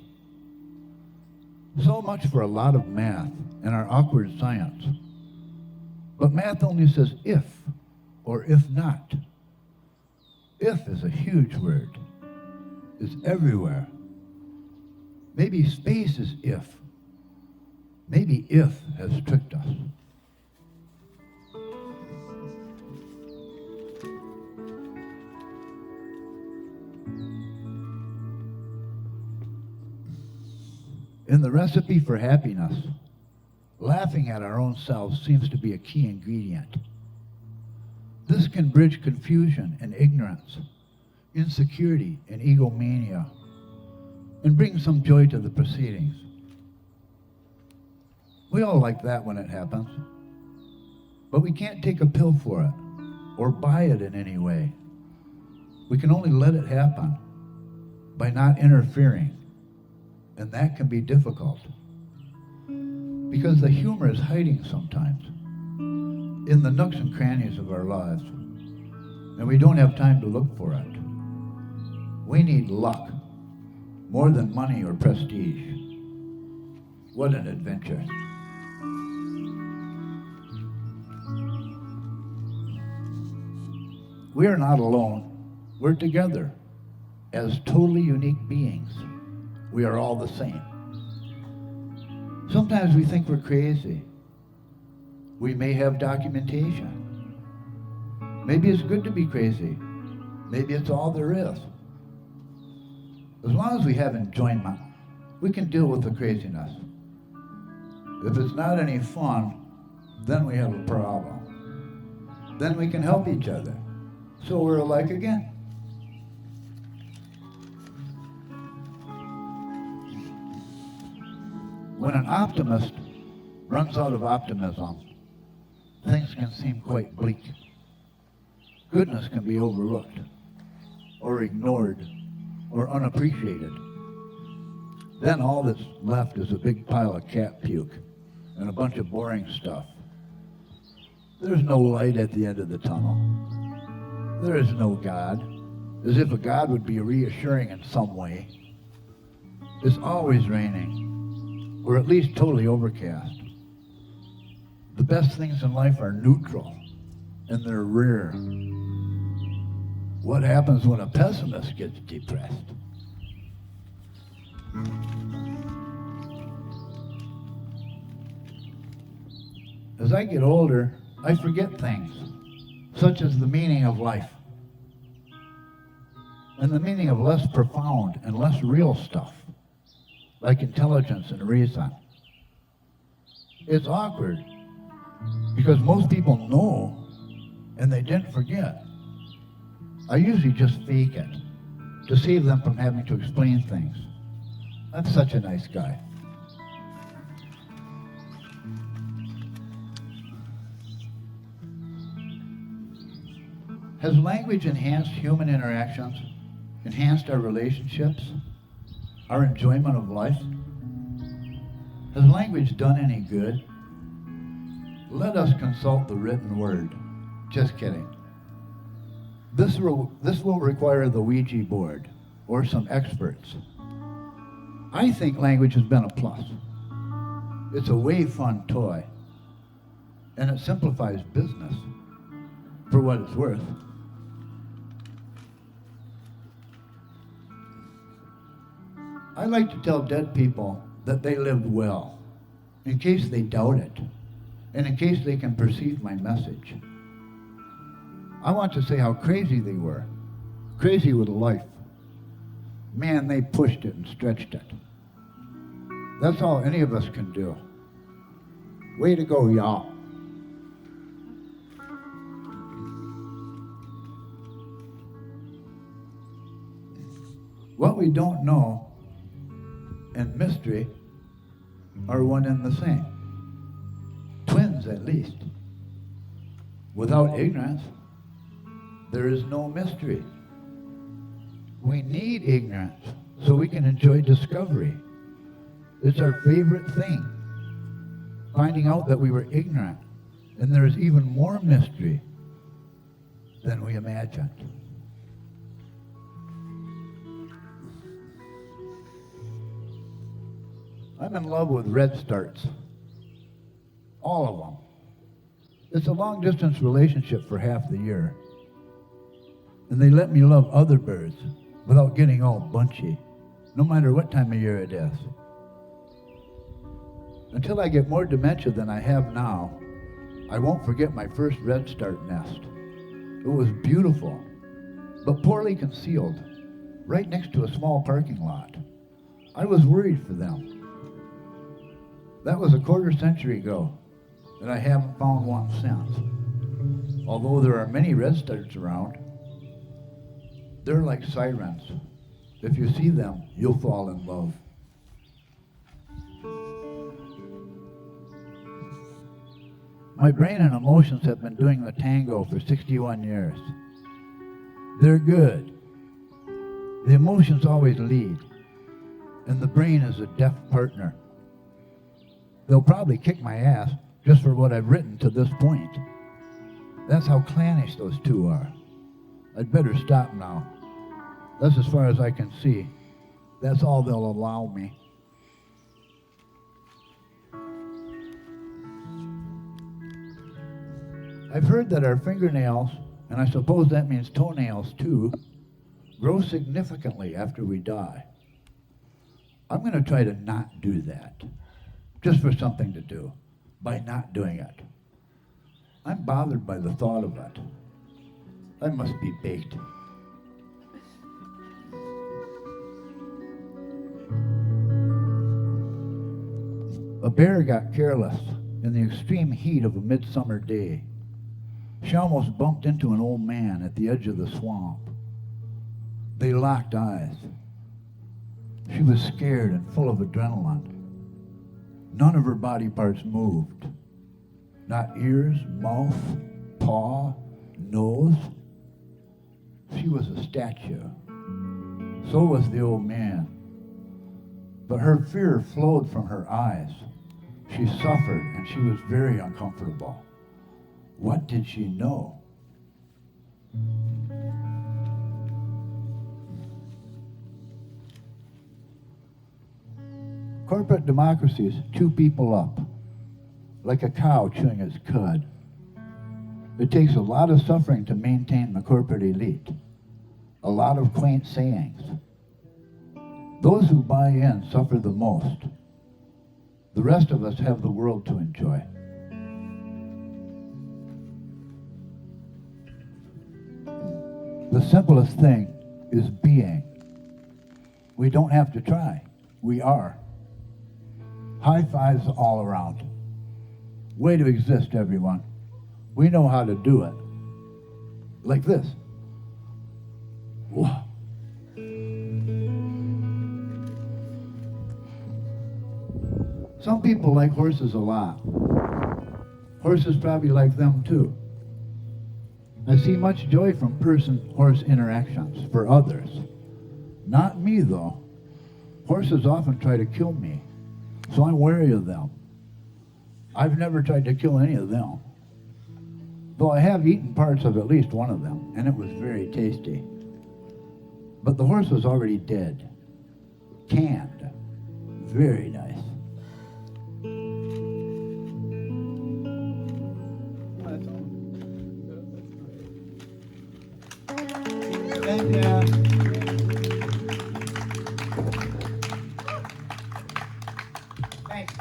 S2: So much for a lot of math and our awkward science. But math only says if or if not. If is a huge word. It's everywhere. Maybe space is if. Maybe if has tricked us. In the recipe for happiness, laughing at our own selves seems to be a key ingredient. This can bridge confusion and ignorance, insecurity and egomania, and bring some joy to the proceedings. We all like that when it happens, but we can't take a pill for it or buy it in any way. We can only let it happen by not interfering, and that can be difficult because the humor is hiding sometimes in the nooks and crannies of our lives, and we don't have time to look for it. We need luck more than money or prestige. What an adventure. We are not alone. We're together as totally unique beings. We are all the same. Sometimes we think we're crazy. We may have documentation. Maybe it's good to be crazy. Maybe it's all there is. As long as we have enjoyment, we can deal with the craziness. If it's not any fun, then we have a problem. Then we can help each other. So we're alike again. When an optimist runs out of optimism, things can seem quite bleak. Goodness can be overlooked, or ignored, or unappreciated. Then all that's left is a big pile of cat puke and a bunch of boring stuff. There's no light at the end of the tunnel. There is no God, as if a God would be reassuring in some way. It's always raining, or at least totally overcast. The best things in life are neutral, and they're rare. What happens when a pessimist gets depressed? As I get older, I forget things, such as the meaning of life, and the meaning of less profound and less real stuff, like intelligence and reason. It's awkward, because most people know, and they didn't forget. I usually just fake it, to save them from having to explain things. I'm such a nice guy. Has language enhanced human interactions, enhanced our relationships, our enjoyment of life? Has language done any good? Let us consult the written word. Just kidding. This will require the Ouija board or some experts. I think language has been a plus. It's a way fun toy, and it simplifies business, for what it's worth. I like to tell dead people that they lived well, in case they doubt it, and in case they can perceive my message. I want to say how crazy they were, crazy with life. Man, they pushed it and stretched it. That's all any of us can do. Way to go, y'all. What we don't know and mystery are one and the same. Twins, at least. Without ignorance, there is no mystery. We need ignorance so we can enjoy discovery. It's our favorite thing, finding out that we were ignorant, and there is even more mystery than we imagined. I'm in love with redstarts. All of them. It's a long-distance relationship for half the year. And they let me love other birds without getting all bunchy, no matter what time of year it is. Until I get more dementia than I have now, I won't forget my first redstart nest. It was beautiful, but poorly concealed, right next to a small parking lot. I was worried for them. That was a quarter century ago, and I haven't found one since. Although there are many redstarts around, they're like sirens. If you see them, you'll fall in love. My brain and emotions have been doing the tango for 61 years. They're good. The emotions always lead, and the brain is a deaf partner. They'll probably kick my ass just for what I've written to this point. That's how clannish those two are. I'd better stop now. That's as far as I can see. That's all they'll allow me. I've heard that our fingernails, and I suppose that means toenails too, grow significantly after we die. I'm going to try to not do that, just for something to do, by not doing it. I'm bothered by the thought of it. I must be baked. A bear got careless in the extreme heat of a midsummer day. She almost bumped into an old man at the edge of the swamp. They locked eyes. She was scared and full of adrenaline. None of her body parts moved. Not ears, mouth, paw, nose. She was a statue. So was the old man. But her fear flowed from her eyes. She suffered and she was very uncomfortable. What did she know? Corporate democracies chew people up, like a cow chewing its cud. It takes a lot of suffering to maintain the corporate elite, a lot of quaint sayings. Those who buy in suffer the most. The rest of us have the world to enjoy. The simplest thing is being. We don't have to try. We are. High fives all around. Way to exist, everyone. We know how to do it. Like this. Whoa. Some people like horses a lot. Horses probably like them too. I see much joy from person-horse interactions for others. Not me, though. Horses often try to kill me, so I'm wary of them. I've never tried to kill any of them, though I have eaten parts of at least one of them, and it was very tasty. But the horse was already dead. Canned. Very nice. Thank you. Thanks.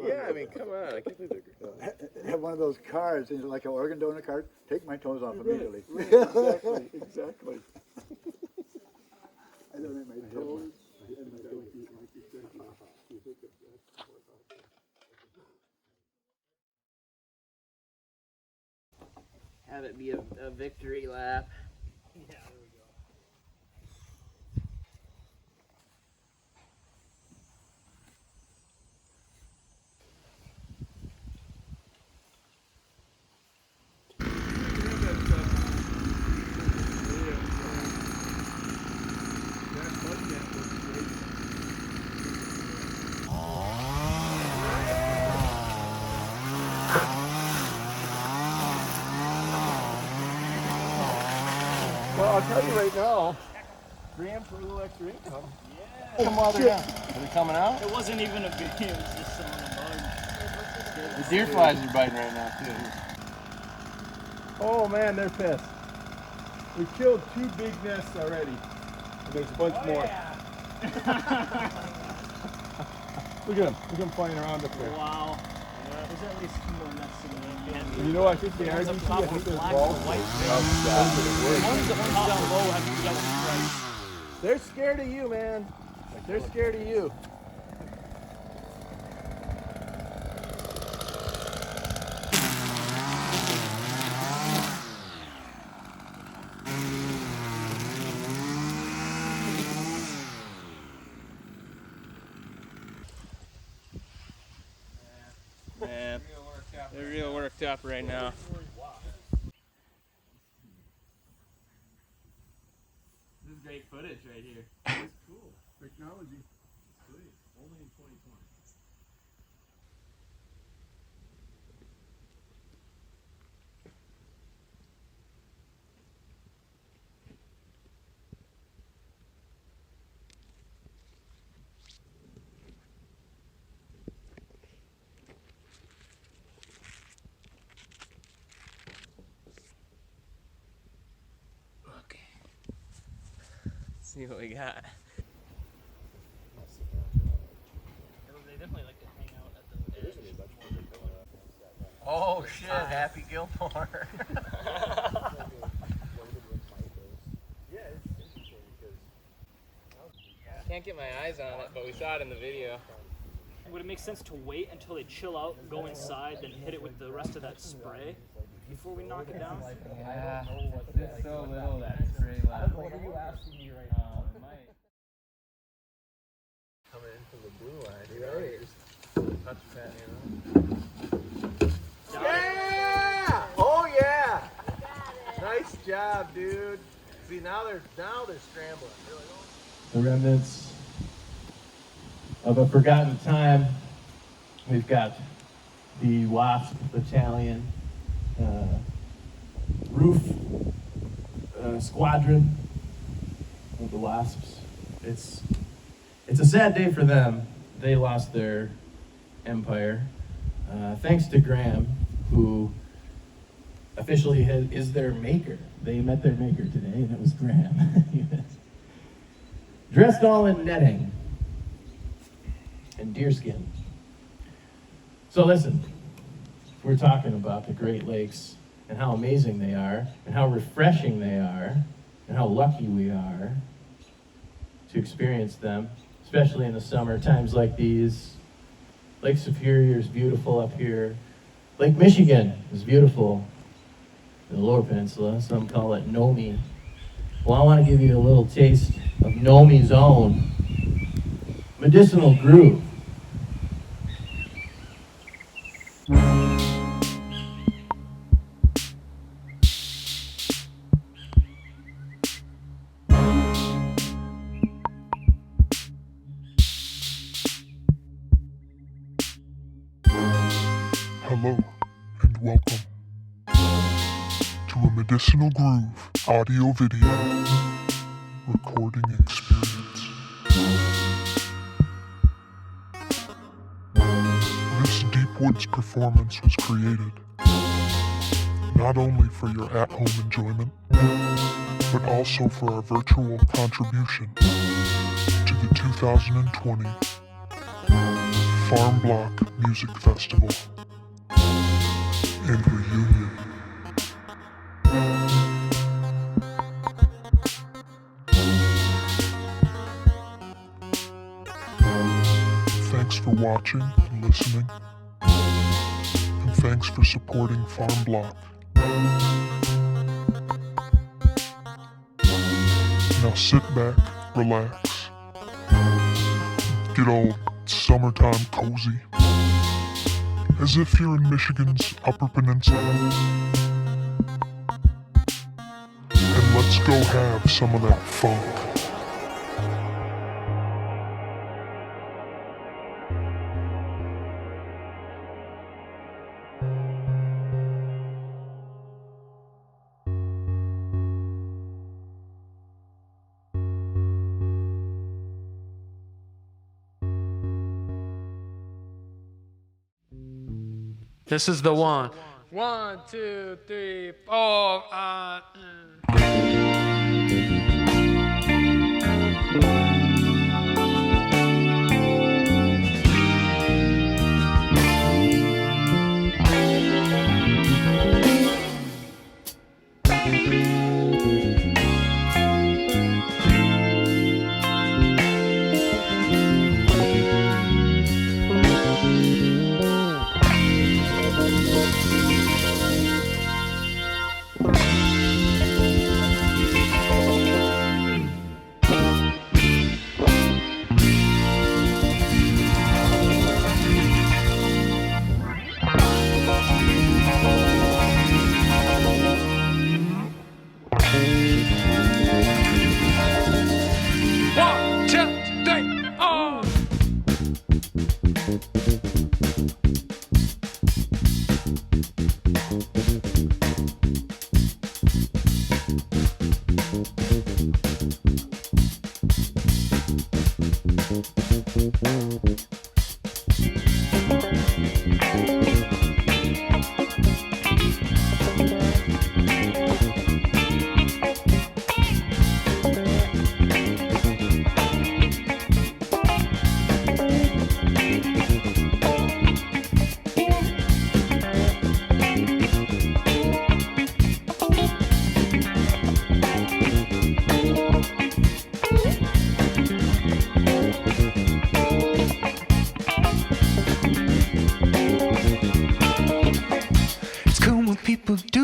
S7: Yeah, I mean, come on. I can't believe they're
S2: Have one of those cards, like an organ donor card. Take my toes off immediately.
S7: exactly, exactly.
S2: I donate my toes.
S6: Have it be a victory lap.
S7: Well, I'll tell you right now, Graham for a little extra income. Yeah. Come on, there. Are they coming out?
S8: It wasn't even a video, it was just on a bug.
S7: The deer flies are biting right now, too. Oh, man, they're pissed. We killed 2 big nests already. And there's a bunch more.
S8: Yeah.
S7: Look at them flying around up there.
S8: Wow. Yeah, there's at least 2 more nests in the
S7: You know, I think the
S8: There's
S7: RGC,
S8: up top
S7: I think
S8: with
S7: there's
S8: black
S7: balls.
S8: and white.
S7: Yeah.
S8: The ones down low have yellow stripes.
S7: They're scared of you, man. They're scared of you.
S8: Man, they're real worked up right now. This is great footage right here.
S7: It's cool. Technology. Sweet. Only in 2020.
S6: Okay. Let's see what we got.
S8: They definitely like to hang out at the edge.
S6: Oh shit, Happy Gilmore. Can't get my eyes on it, but we saw it in the video.
S8: Would it make sense to wait until they chill out, go inside, then hit it with the rest of that spray before we knock it down?
S6: Yeah, there's so little that spray left. What are you asking me right now? It might. Coming in from the blue line, you know, just touch that, you know.
S7: Yeah! Oh yeah! Nice job, dude. See, now they're scrambling. They're like, oh.
S1: The remnants of a forgotten time We've got the Wasp Battalion roof squadron of the Wasps. It's a sad day for them. They lost their empire. Thanks to Graham, who officially is their maker. They met their maker today, and it was Graham. Dressed all in netting and deerskin. So listen, we're talking about the Great Lakes and how amazing they are, and how refreshing they are, and how lucky we are to experience them, especially in the summer times like these. Lake Superior is beautiful up here. Lake Michigan is beautiful in the Lower Peninsula. Some call it Nomi. Well, I want to give you a little taste of Nomi's own Medicinal Groove.
S9: Hello and welcome to a Medicinal Groove audio video recording experience. This Deep Woods performance was created not only for your at-home enjoyment, but also for our virtual contribution to the 2020 Farm Block Music Festival and Reunion. Thanks for watching and listening, and thanks for supporting Farm Block. Now sit back, relax, get all summertime cozy, as if you're in Michigan's Upper Peninsula. And let's go have some of that funk.
S10: This is the one. 1, 2, 3, 4.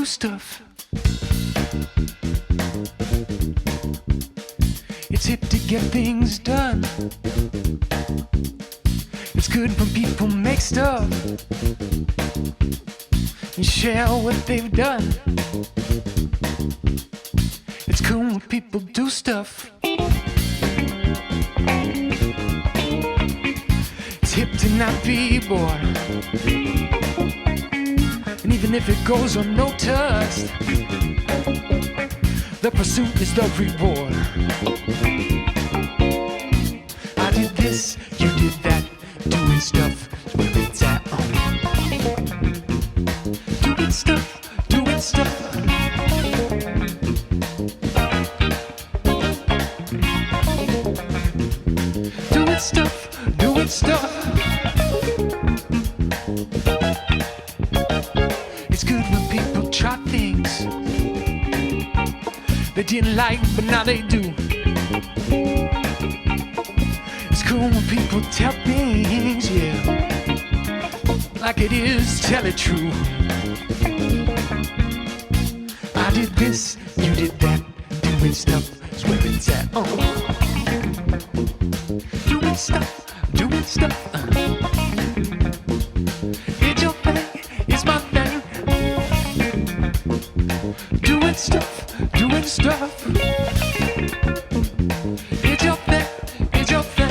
S10: Stuff. It's hip to get things done. It's good when people make stuff and share what they've done. It's cool when people do stuff. It's hip
S3: to not be bored. And even if it goes unnoticed, the pursuit is the reward. I did this, you did that, doing stuff where it's at. Doing stuff, doing stuff. Doing stuff, doing stuff. It's good when people try things they didn't like, but now they do. It's cool when people tell things, yeah, like it is, tell it true. I did this, you did that, doing stuff is where it's at. Doing stuff, doing stuff. It's your thing, it's my thing. Doing stuff, doing stuff. It's your thing, it's your thing.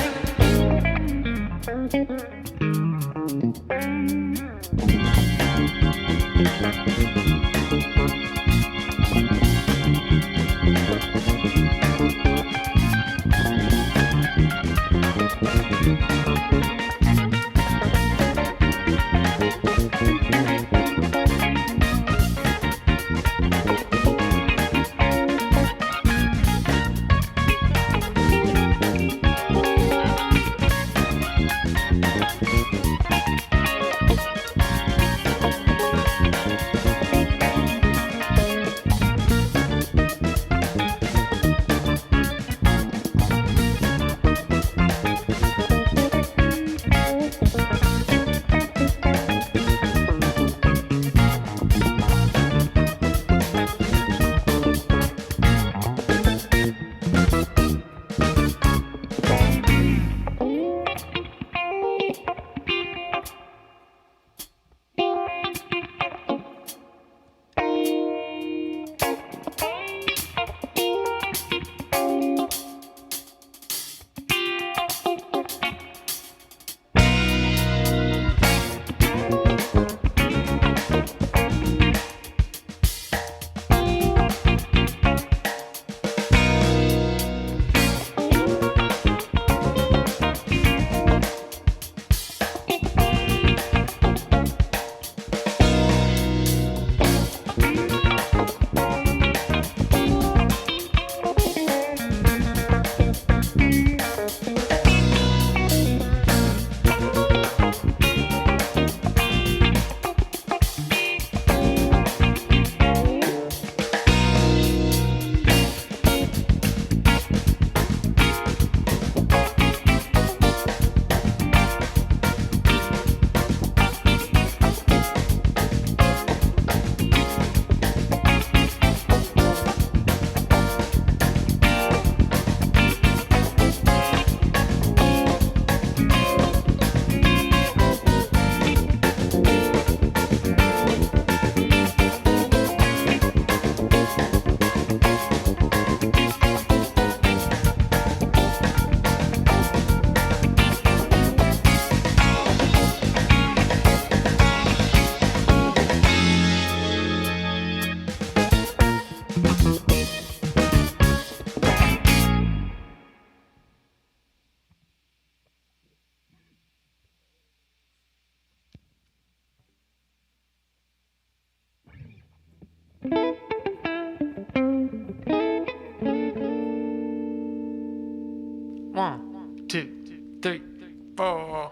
S3: One, two, three, four.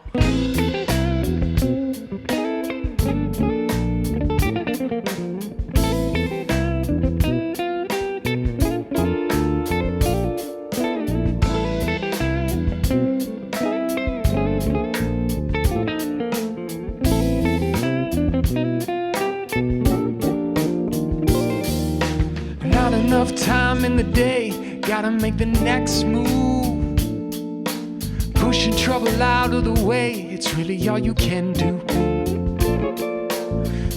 S3: Not enough time in the day, gotta make the next move. Pushing trouble out of the way, it's really all you can do.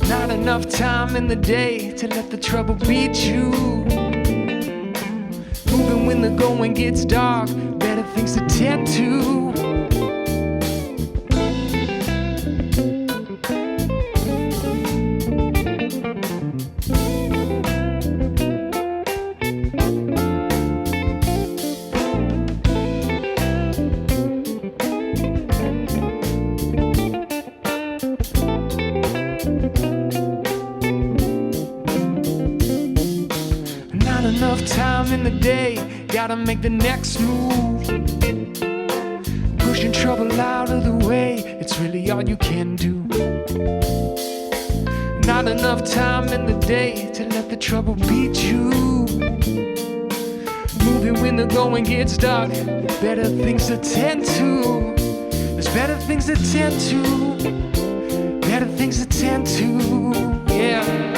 S3: Not enough time in the day to let the trouble beat you. Moving when the going gets dark, better things to tend to. Not enough time in the day, gotta make the next move. Pushing trouble out of the way, it's really all you can do. Not enough time in the day to let the trouble beat you. Moving when the going gets dark, better things to tend to. There's better things to tend to, better things to tend to, yeah.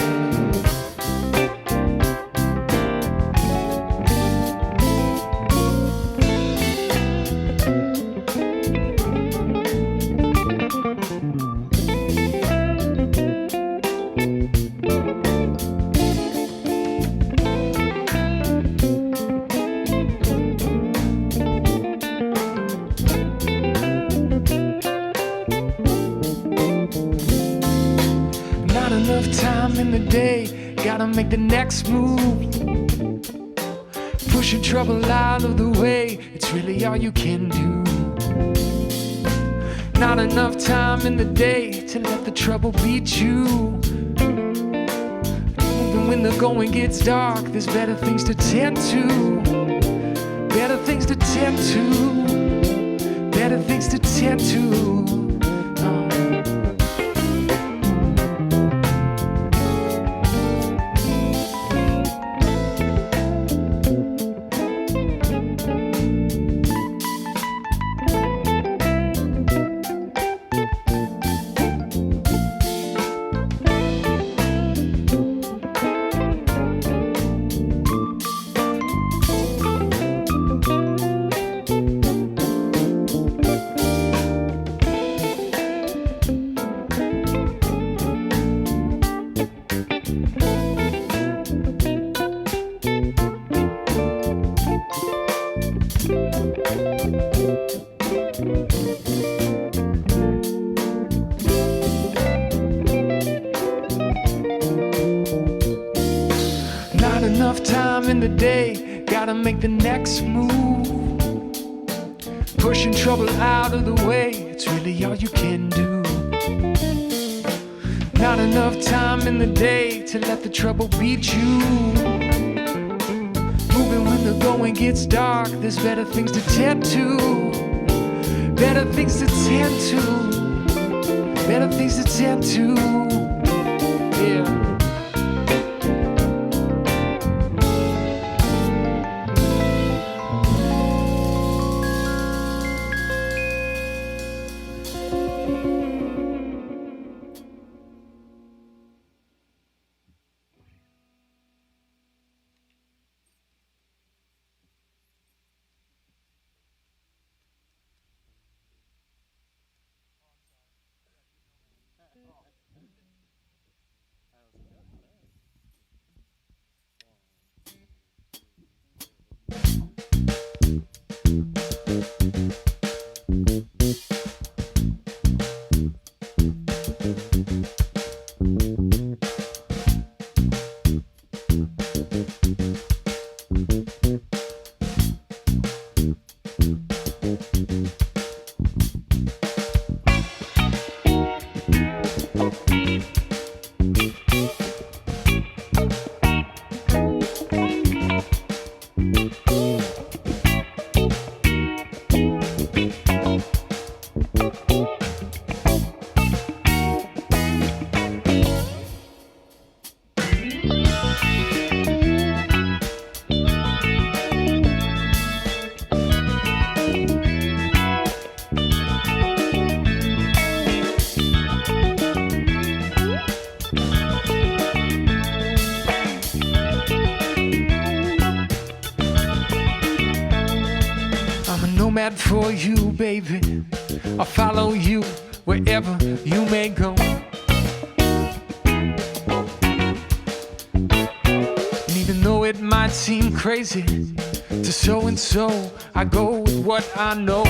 S3: Gotta make the next move. Pushing trouble out of the way, it's really all you can do. Not enough time in the day to let the trouble beat you. Even when the going gets dark, there's better things to tend to. Better things to tend to. Better things to tend to. Make the next move. Pushing trouble out of the way, it's really all you can do. Not enough time in the day to let the trouble beat you. Moving when the going gets dark, there's better things to tend to. Better things to tend to. Better things to tend to. Yeah. nomad for you, baby. I'll follow you wherever you may go. And even though it might seem crazy to so and so, I go with what I know.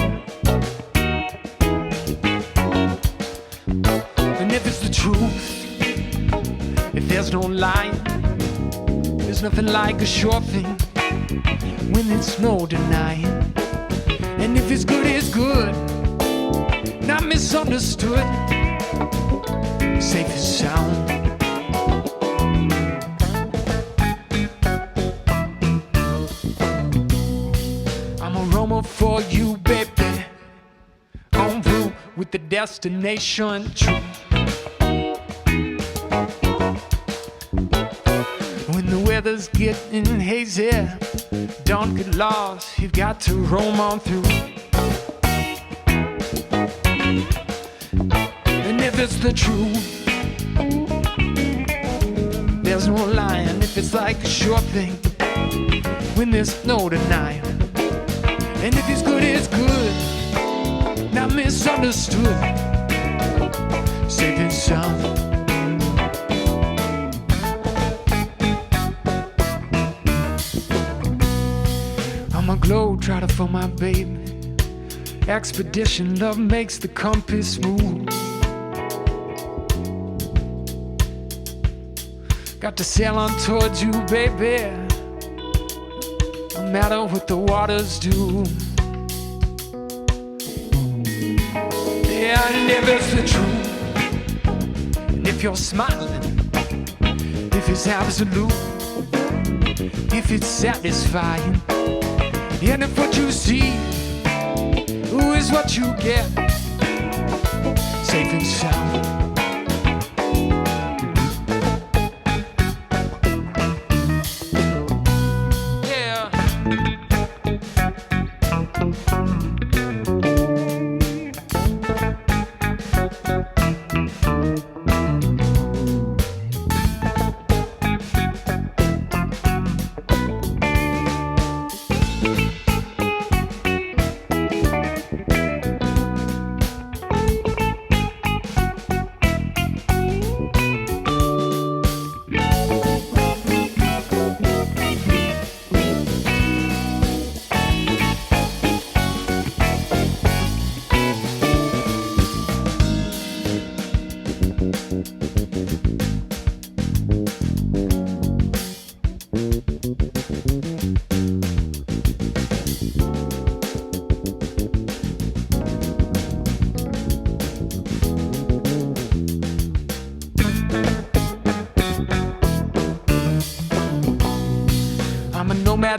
S3: And if it's the truth, if there's no lying, there's nothing like a sure thing when it's no denying. And if it's good, it's good, not misunderstood, safe and sound. for you, baby. En route with the destination true. When the weather's getting hazy, don't get lost, you've got to roam on through. And if it's the truth, there's no lying. If it's like a sure thing, when there's no denying. And if it's good, it's good, not misunderstood. Safe and sound. I'm a globetrotter for my baby. Expedition, love makes the compass move. Got to sail on towards you, baby, no matter what the waters do. Yeah, and if it's the truth, and if you're smiling, if it's absolute, if it's satisfying, and if what you see is what you get, safe and sound.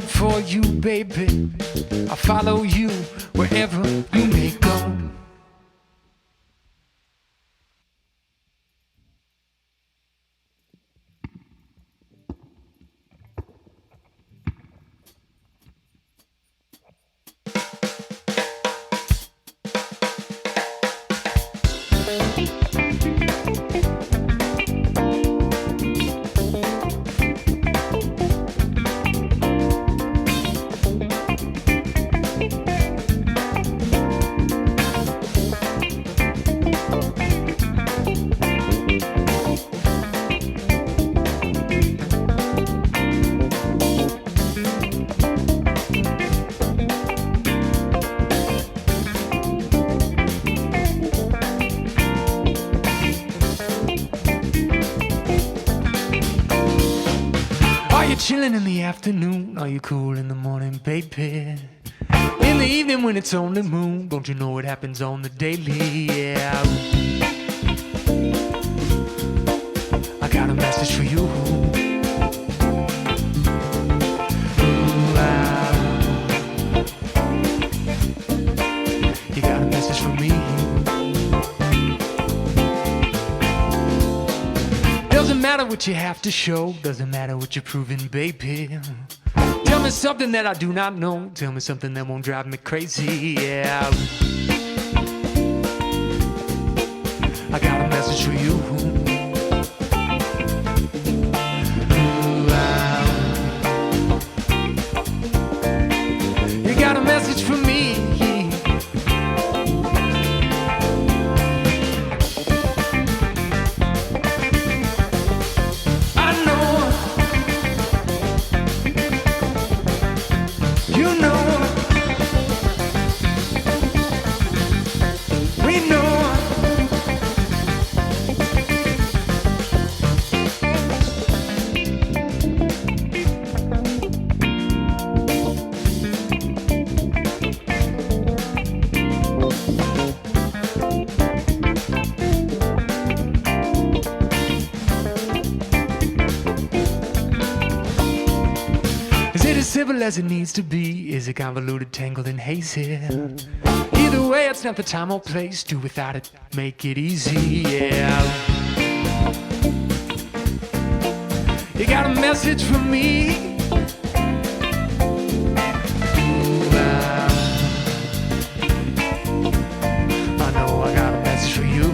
S3: For you, baby, I'll follow you wherever you may go. Chilling in the afternoon, are you cool in the morning, baby? In the evening when it's on the moon, don't you know what happens on the daily? Yeah. I got a message for you. You got a message for me. Doesn't matter what you have to show, doesn't matter what you're proving, baby. Tell me something that I do not know, tell me something that won't drive me crazy, yeah. I got a message for you. You got a message for me. it as simple as it needs to be? Is it convoluted, tangled, and hazy? Either way, it's not the time or place. Do without it, make it easy, yeah. You got a message from me? I know I got a message for you.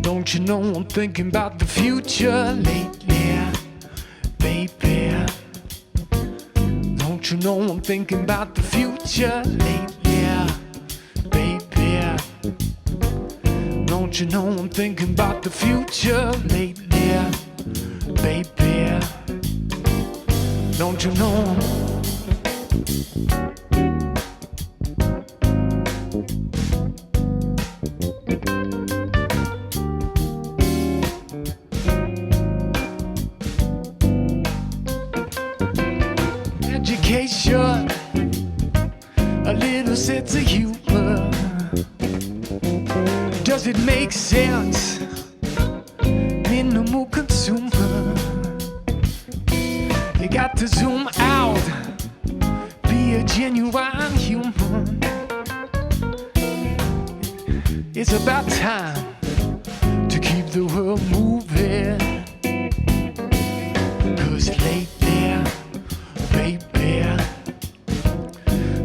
S3: Don't you know I'm thinking about the future lately, baby? Don't you know I'm thinking about the future lately, baby? Don't you know I'm thinking about the future lately, baby? Don't you know? Education, a little sense of humor. Does it make sense? Minimal consumer. You got to zoom out, be a genuine human. It's about time to keep the world moving. 'Cause lately, baby,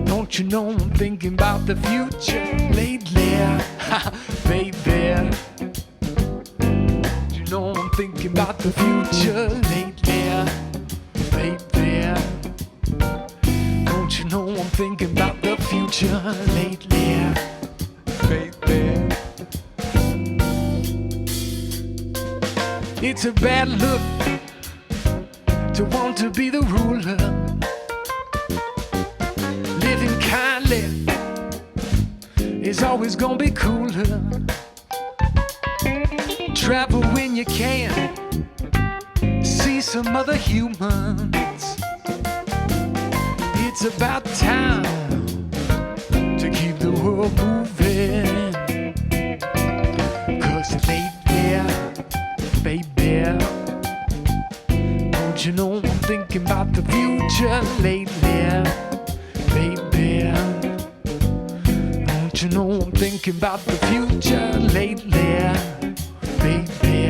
S3: don't you know I'm thinking about the future lately, baby? You know I'm thinking about the future lately, baby. thinking about the future lately, baby. It's a bad look to want to be the ruler. Living kindly is always gonna be cooler. Travel when you can, see some other humans. It's about time to keep the world moving. 'Cause lately, baby, don't you know I'm thinking about the future lately, baby. Don't you know I'm thinking about the future lately, baby.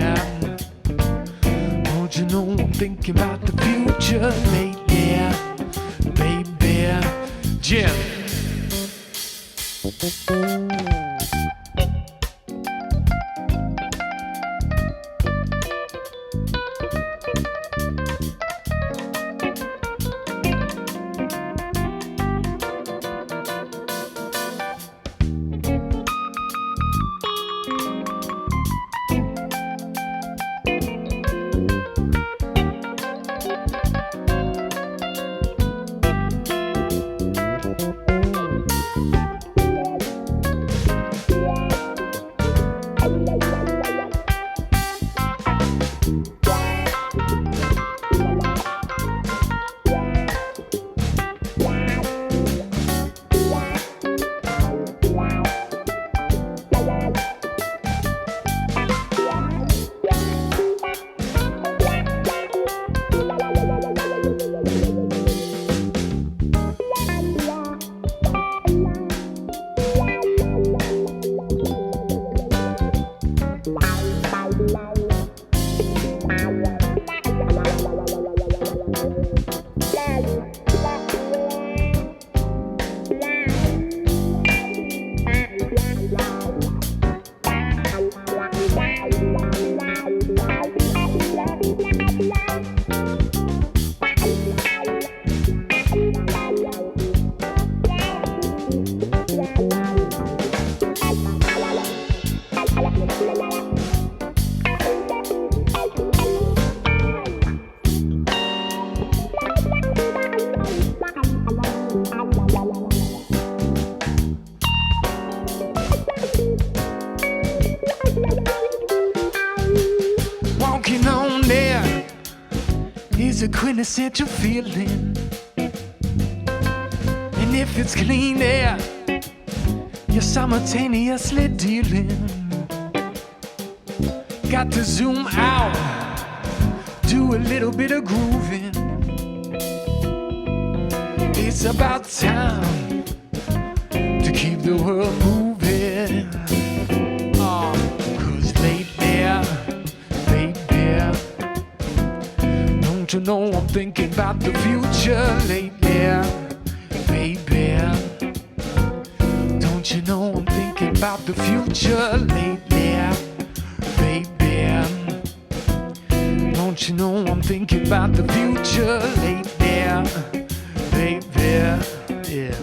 S3: Don't you know I'm thinking about the future lately, baby. Jim. Walking on there is a quintessential feeling. And if it's clean air, you're simultaneously dealing. Got to zoom out, do a little bit of grooving. It's about time to keep the world moving. Oh, 'cause lately, baby, don't you know I'm thinking about the future lately, baby. Don't you know I'm thinking about the future lately, baby. Don't you know I'm thinking about the future lately, baby, yeah.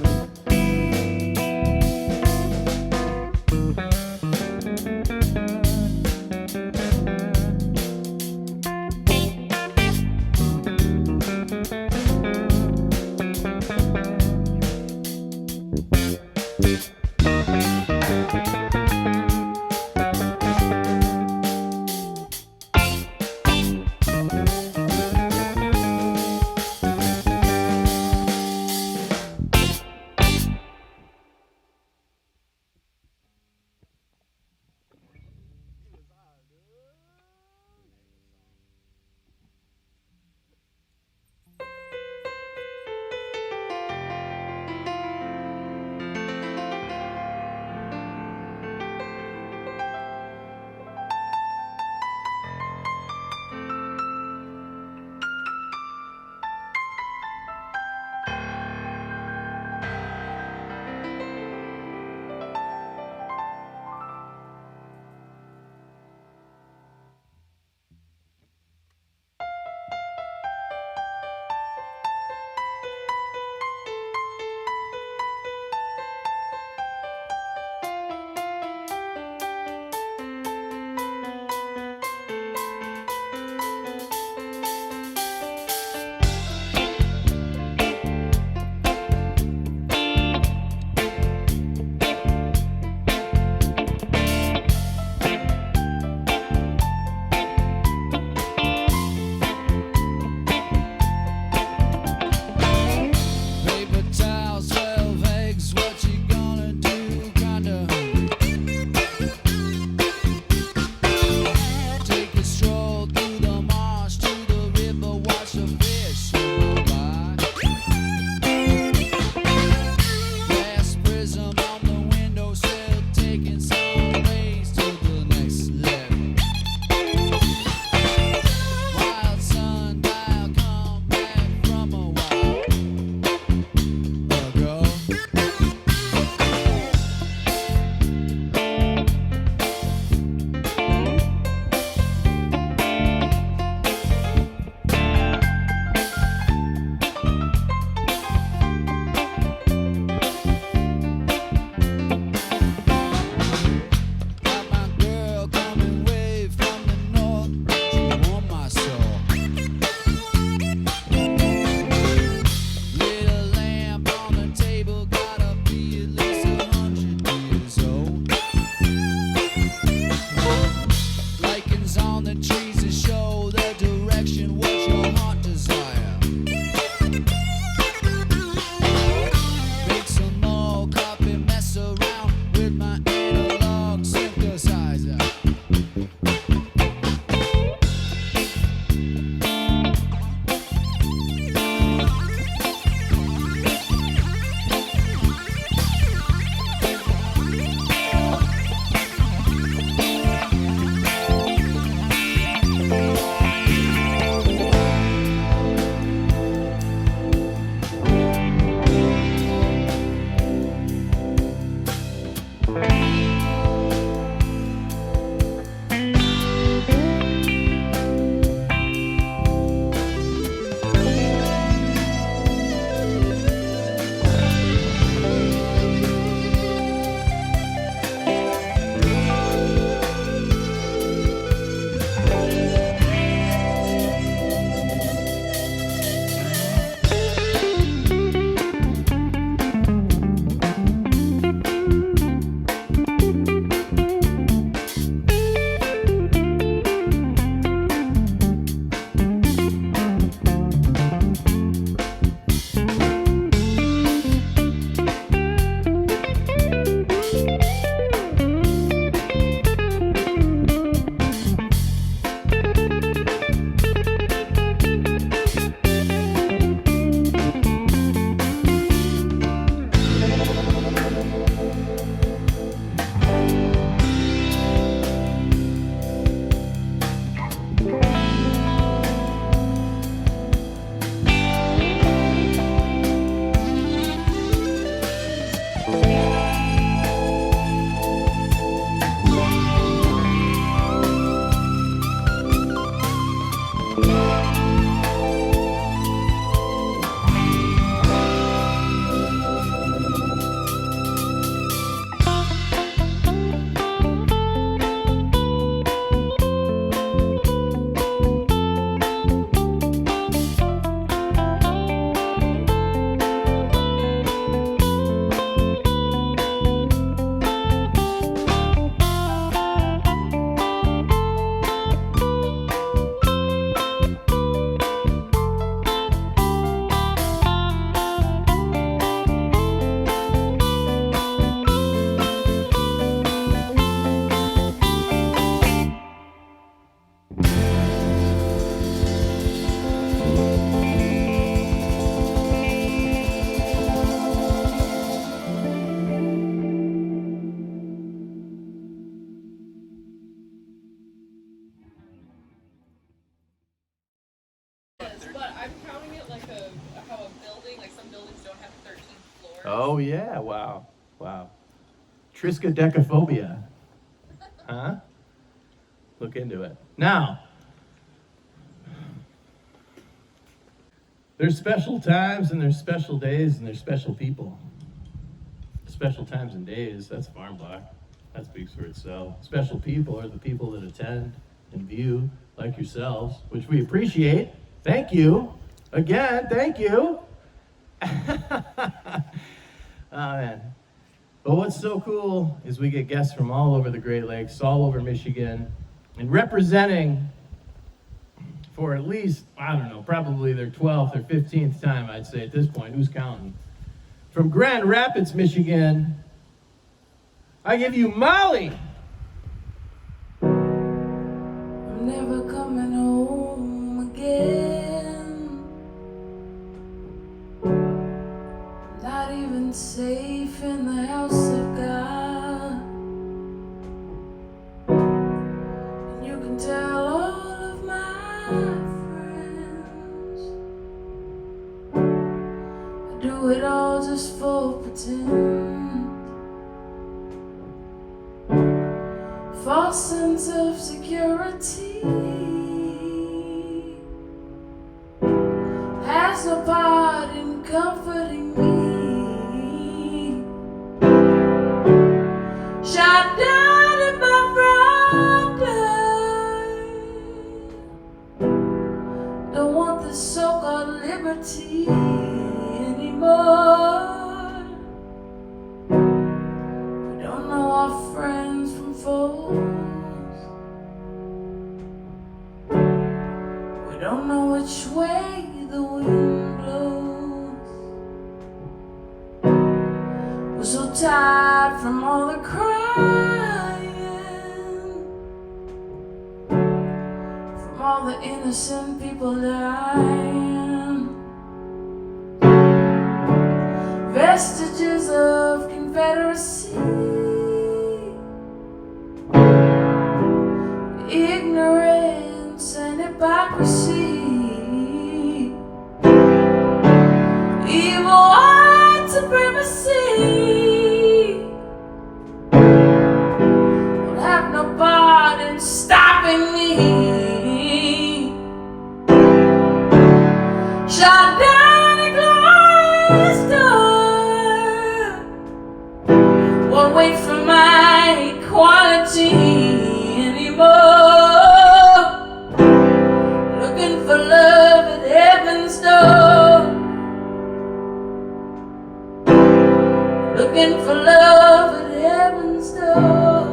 S1: Oh yeah, wow. Triskaidekaphobia. Huh? Look into it. Now, there's special times and there's special days and there's special people. Special times and days, that's Farm Block. That speaks for itself. Special people are the people that attend and view, like yourselves, which we appreciate. Thank you. Again, thank you. Oh, man. But what's so cool is we get guests from all over the Great Lakes, all over Michigan, and representing for at least, I don't know, probably their 12th or 15th time, I'd say at this point. Who's counting? From Grand Rapids, Michigan, I give you Molly.
S11: I'm never coming home again. Not even safe in the house of God. And you can tell all of my friends I do it all just for pretend. False sense of security has no part in comforting me. Shot down in my front line. Don't want this so-called liberty anymore. We don't know our friends from foes. We don't know which way the wind blows. We're so tired from all the crying, from all the innocent people dying. Vestiges of Confederacy, ignorance and hypocrisy, evil white supremacy will have no part in stopping me. Shot down a glorious door, won't wait for my equality anymore. Looking for love at heaven's door. Looking for love at heaven's door.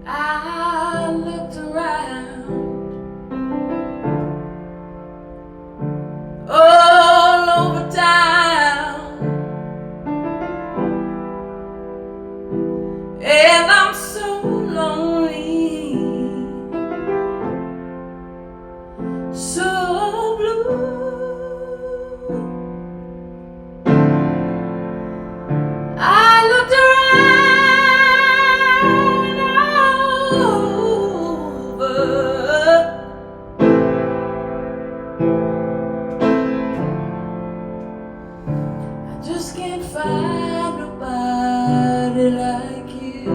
S11: I looked around all over town, and I'm so lonely, so blue. I looked just can't find nobody like you.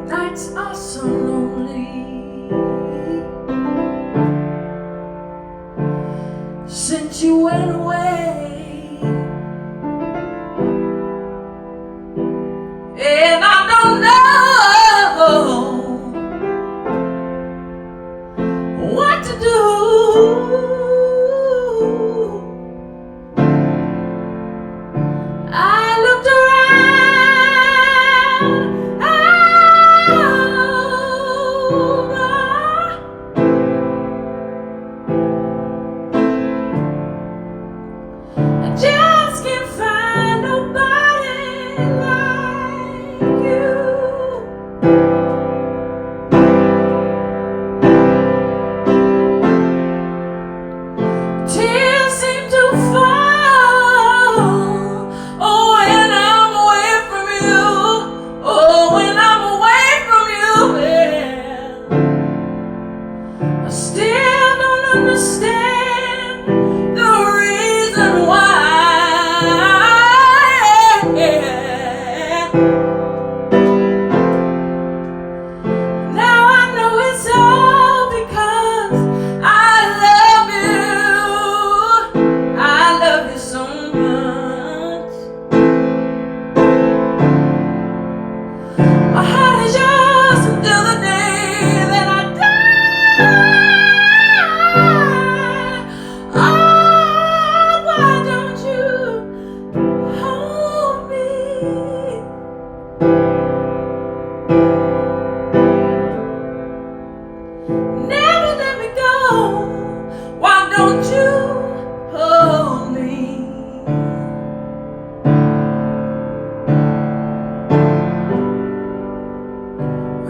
S11: Nights are so lonely since you went away, and I don't know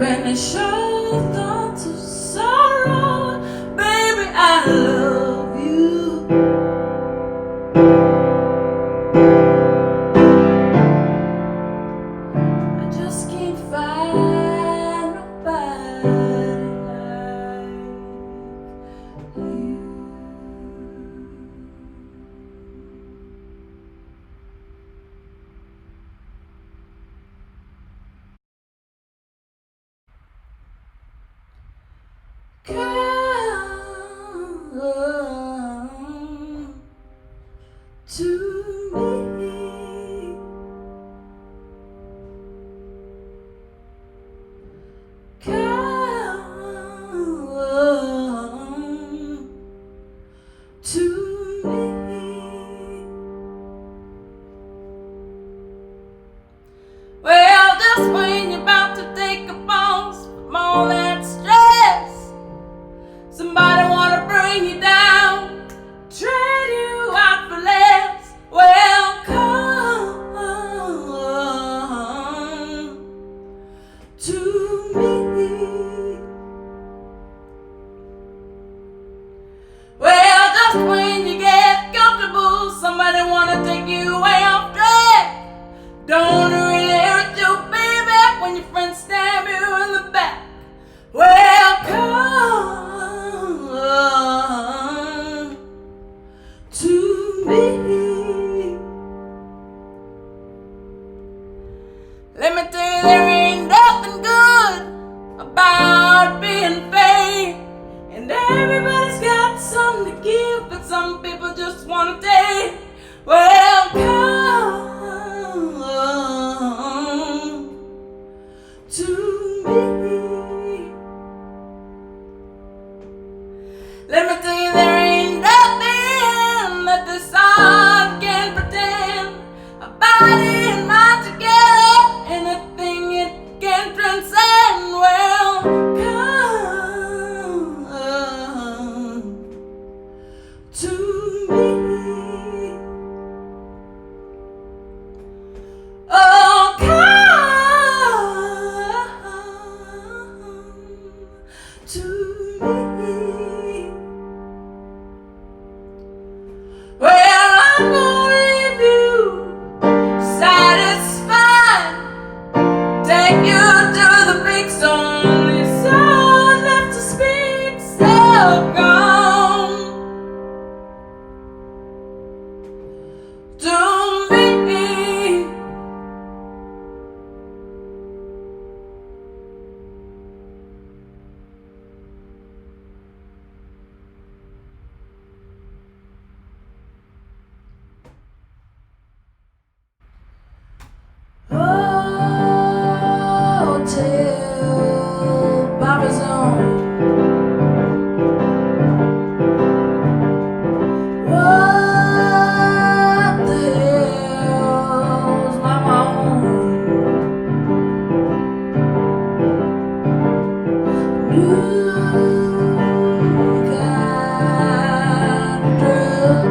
S11: when it shows thoughts of sorrow. Baby, I love you. I just can't find nobody like you. Come to me. Come to me. Well, just when you're about to take a pause from all that stress, somebody wanna bring you down, trade you out for less. Well, come to me. Well, just when you get comfortable, somebody wanna take you way off track. Don't really hurt you, baby, when your friends stab you in the back. Well, come to me. Let me tell you, there ain't nothing good about being paid. And everybody's got something to give, but some people just want to take. Well, come to me. Let me tell you, there ain't nothing that this art can pretend. A body and mind together, anything it can transcend. Well, come to me. Oh, come to me. Well, I'm gonna leave you satisfied, take you to the big stone. It's all left to speak, so come to me. Hotel Parsons. What the hell's my home? New kind of drug.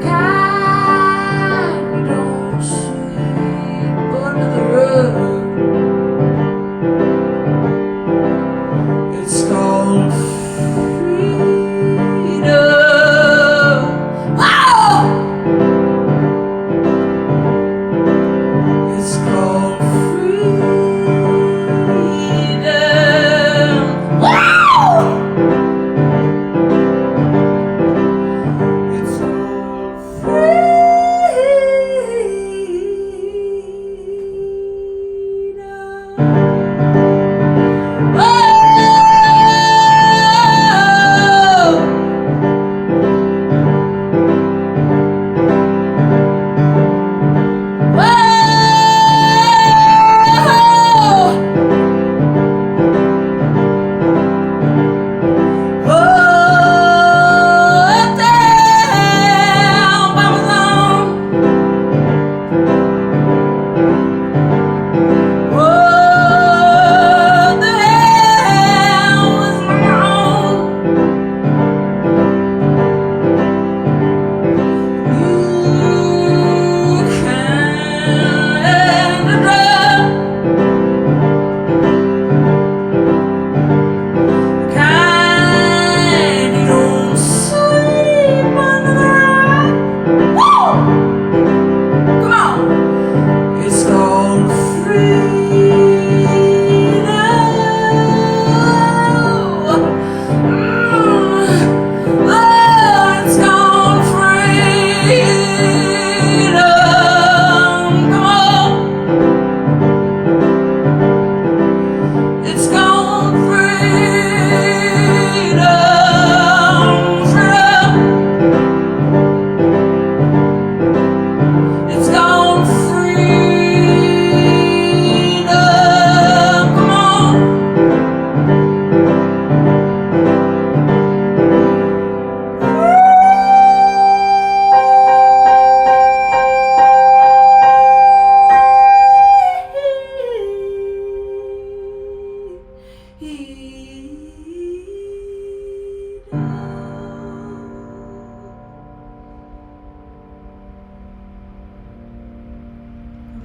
S11: Kind you don't sweep under the rug. It's called freedom. Whoa! It's called freedom.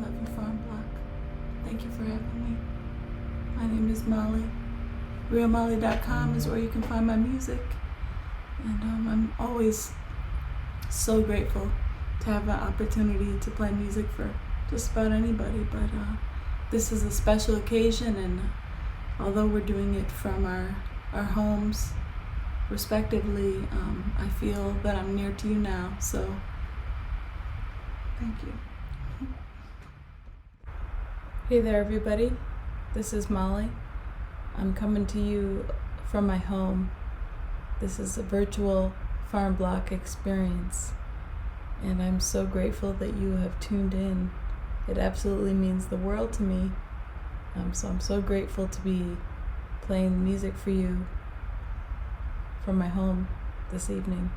S11: love you, Farm Block. Thank you for having me. My name is Molly. RealMolly.com is where you can find my music. And I'm always so grateful to have an opportunity to play music for just about anybody. But this is a special occasion, and although we're doing it from our homes respectively, I feel that I'm near to you now. So thank you. Hey there, everybody. This is Molly. I'm coming to you from my home. This is a virtual farm block experience, and I'm so grateful that you have tuned in. It absolutely means the world to me. So I'm so grateful to be playing music for you from my home this evening.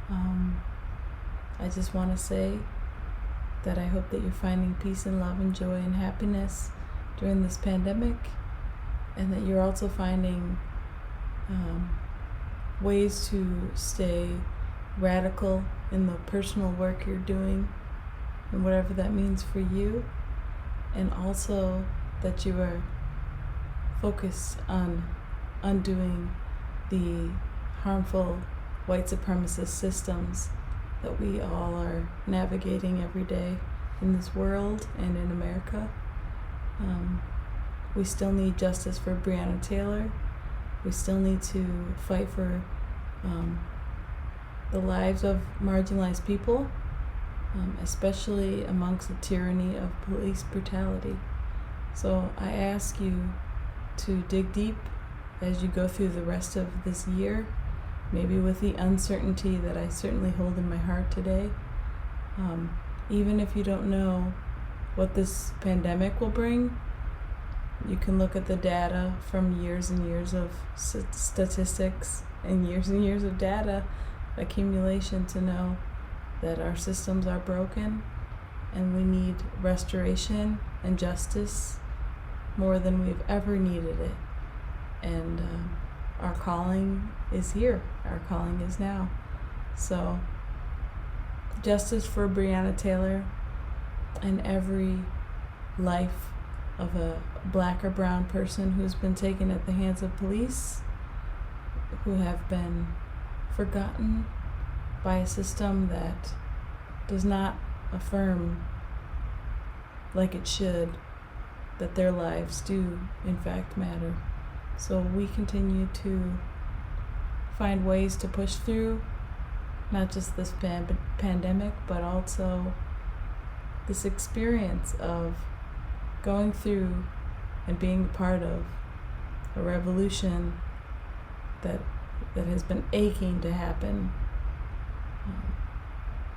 S11: I just want to say that I hope that you're finding peace and love and joy and happiness during this pandemic, and that you're also finding ways to stay radical in the personal work you're doing and whatever that means for you, and also that you are focused on undoing the harmful white supremacist systems that we all are navigating every day in this world and in America. We still need justice for Breonna Taylor. We still need to fight for the lives of marginalized people, especially amongst the tyranny of police brutality. So I ask you to dig deep as you go through the rest of this year, maybe with the uncertainty that I certainly hold in my heart today. Even if you don't know what this pandemic will bring, you can look at the data from years and years of statistics and years of data accumulation to know that our systems are broken and we need restoration and justice more than we've ever needed it. And our calling is here. Our calling is now. So justice for Breonna Taylor and every life of a black or brown person who's been taken at the hands of police, who have been forgotten by a system that does not affirm, like it should, that their lives do in fact matter. So we continue to find ways to push through not just this pandemic, but also this experience of going through and being part of a revolution that has been aching to happen.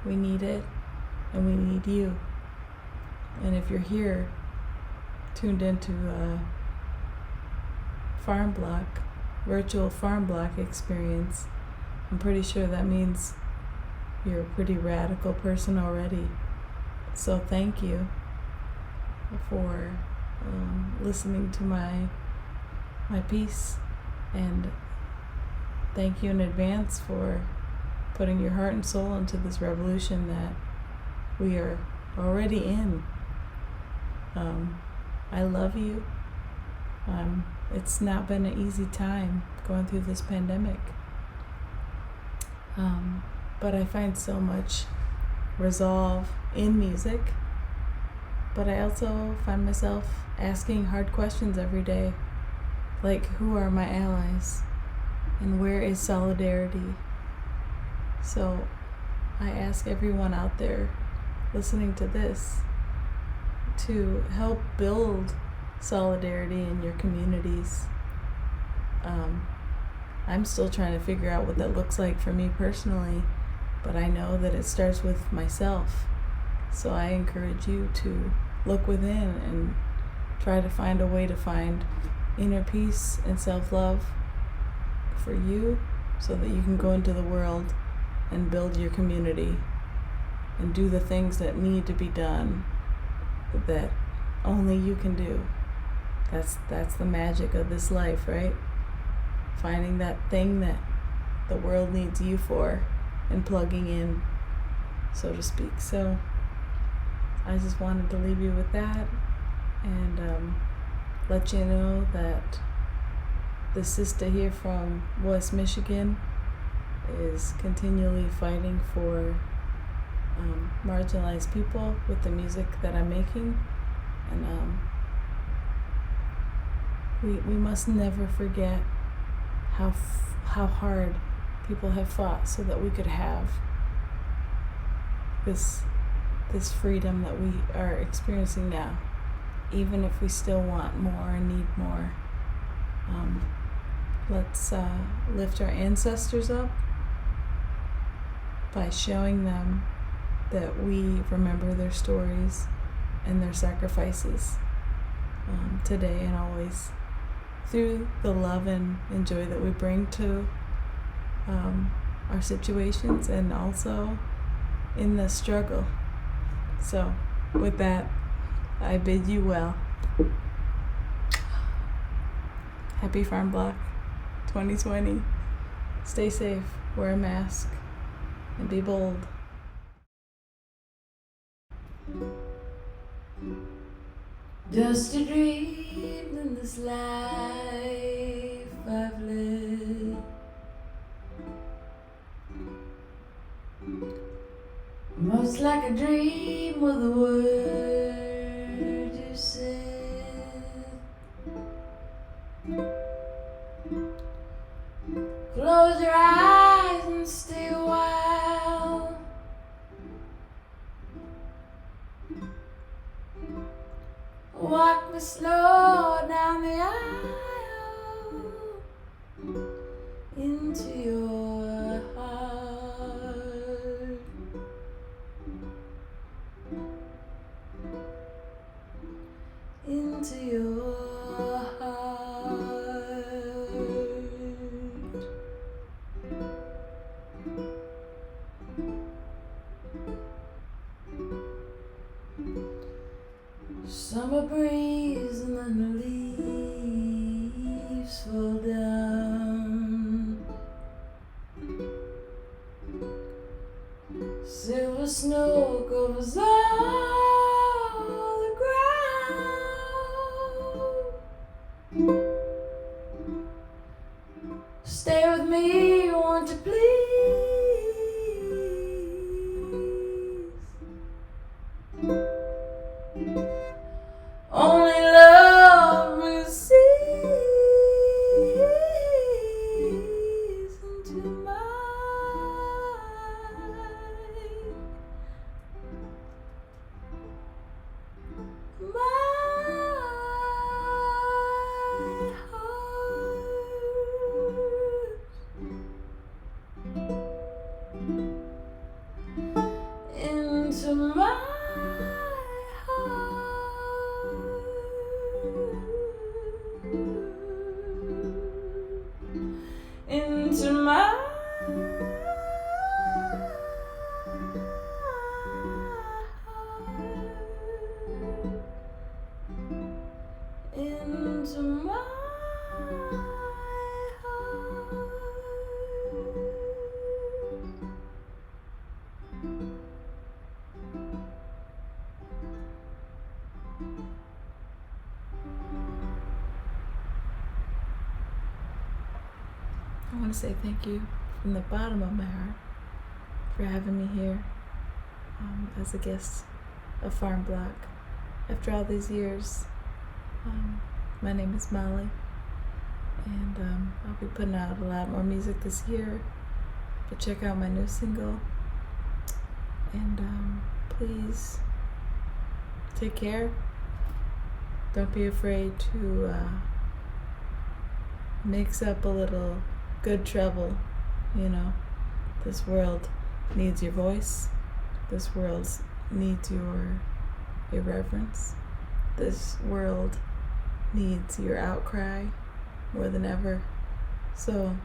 S11: We need it, and we need you. And if you're here, tuned into a farm block, virtual farm block experience, I'm pretty sure that means you're a pretty radical person already. So thank you for listening to my piece, and thank you in advance for putting your heart and soul into this revolution that we are already in. I love you. It's not been an easy time going through this pandemic, but I find so much resolve in music. But I also find myself asking hard questions every day, like who are my allies and where is solidarity? So I ask everyone out there listening to this to help build solidarity in your communities. I'm still trying to figure out what that looks like for me personally, but I know that it starts with myself. So I encourage you to look within and try to find a way to find inner peace and self-love for you, so that you can go into the world and build your community and do the things that need to be done that only you can do. That's the magic of this life, right? Finding that thing that the world needs you for and plugging in, so to speak. So I just wanted to leave you with that and let you know that the sister here from West Michigan is continually fighting for marginalized people with the music that I'm making, and we must never forget how hard people have fought so that we could have this freedom that we are experiencing now, even if we still want more and need more. Let's lift our ancestors up by showing them that we remember their stories and their sacrifices today and always, through the love and joy that we bring to our situations and also in the struggle. So with that, I bid you well. Happy Farm Block 2020. Stay safe, wear a mask, and be bold. Just a dream in this life I've lived. Most like a dream with the word you said. Close your eyes and stay a while. Walk me slow down the aisle into your heart. Into your heart. Summer breeze and then the leaves fall down. Silver snow covers all the ground. Stay with me, won't you please? Only love receives into my heart. Into my into my into my heart. I want to say thank you from the bottom of my heart for having me here as a guest of Farm Block. After all these years, my name is Molly, and I'll be putting out a lot more music this year, but check out my new single, and please take care. Don't be afraid to mix up a little good trouble. You know, this world needs your voice. This world needs your irreverence. This world needs your outcry more than ever. So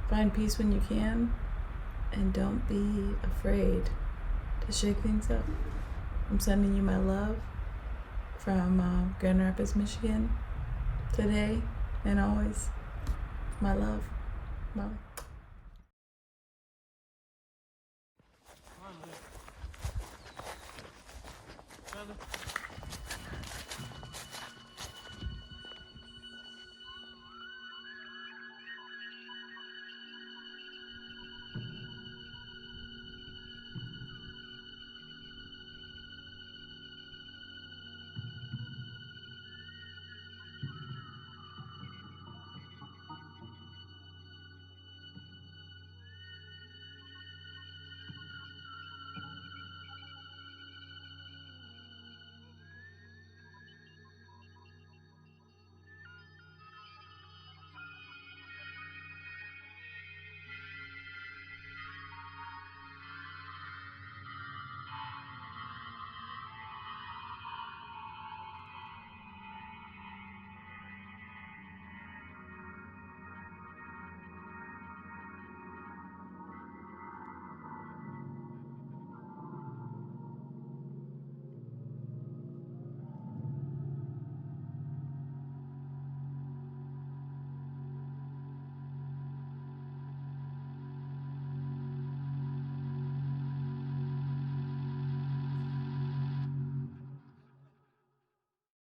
S11: find peace when you can, and don't be afraid to shake things up. I'm sending you my love from Grand Rapids, Michigan, today and always. My love, Molly.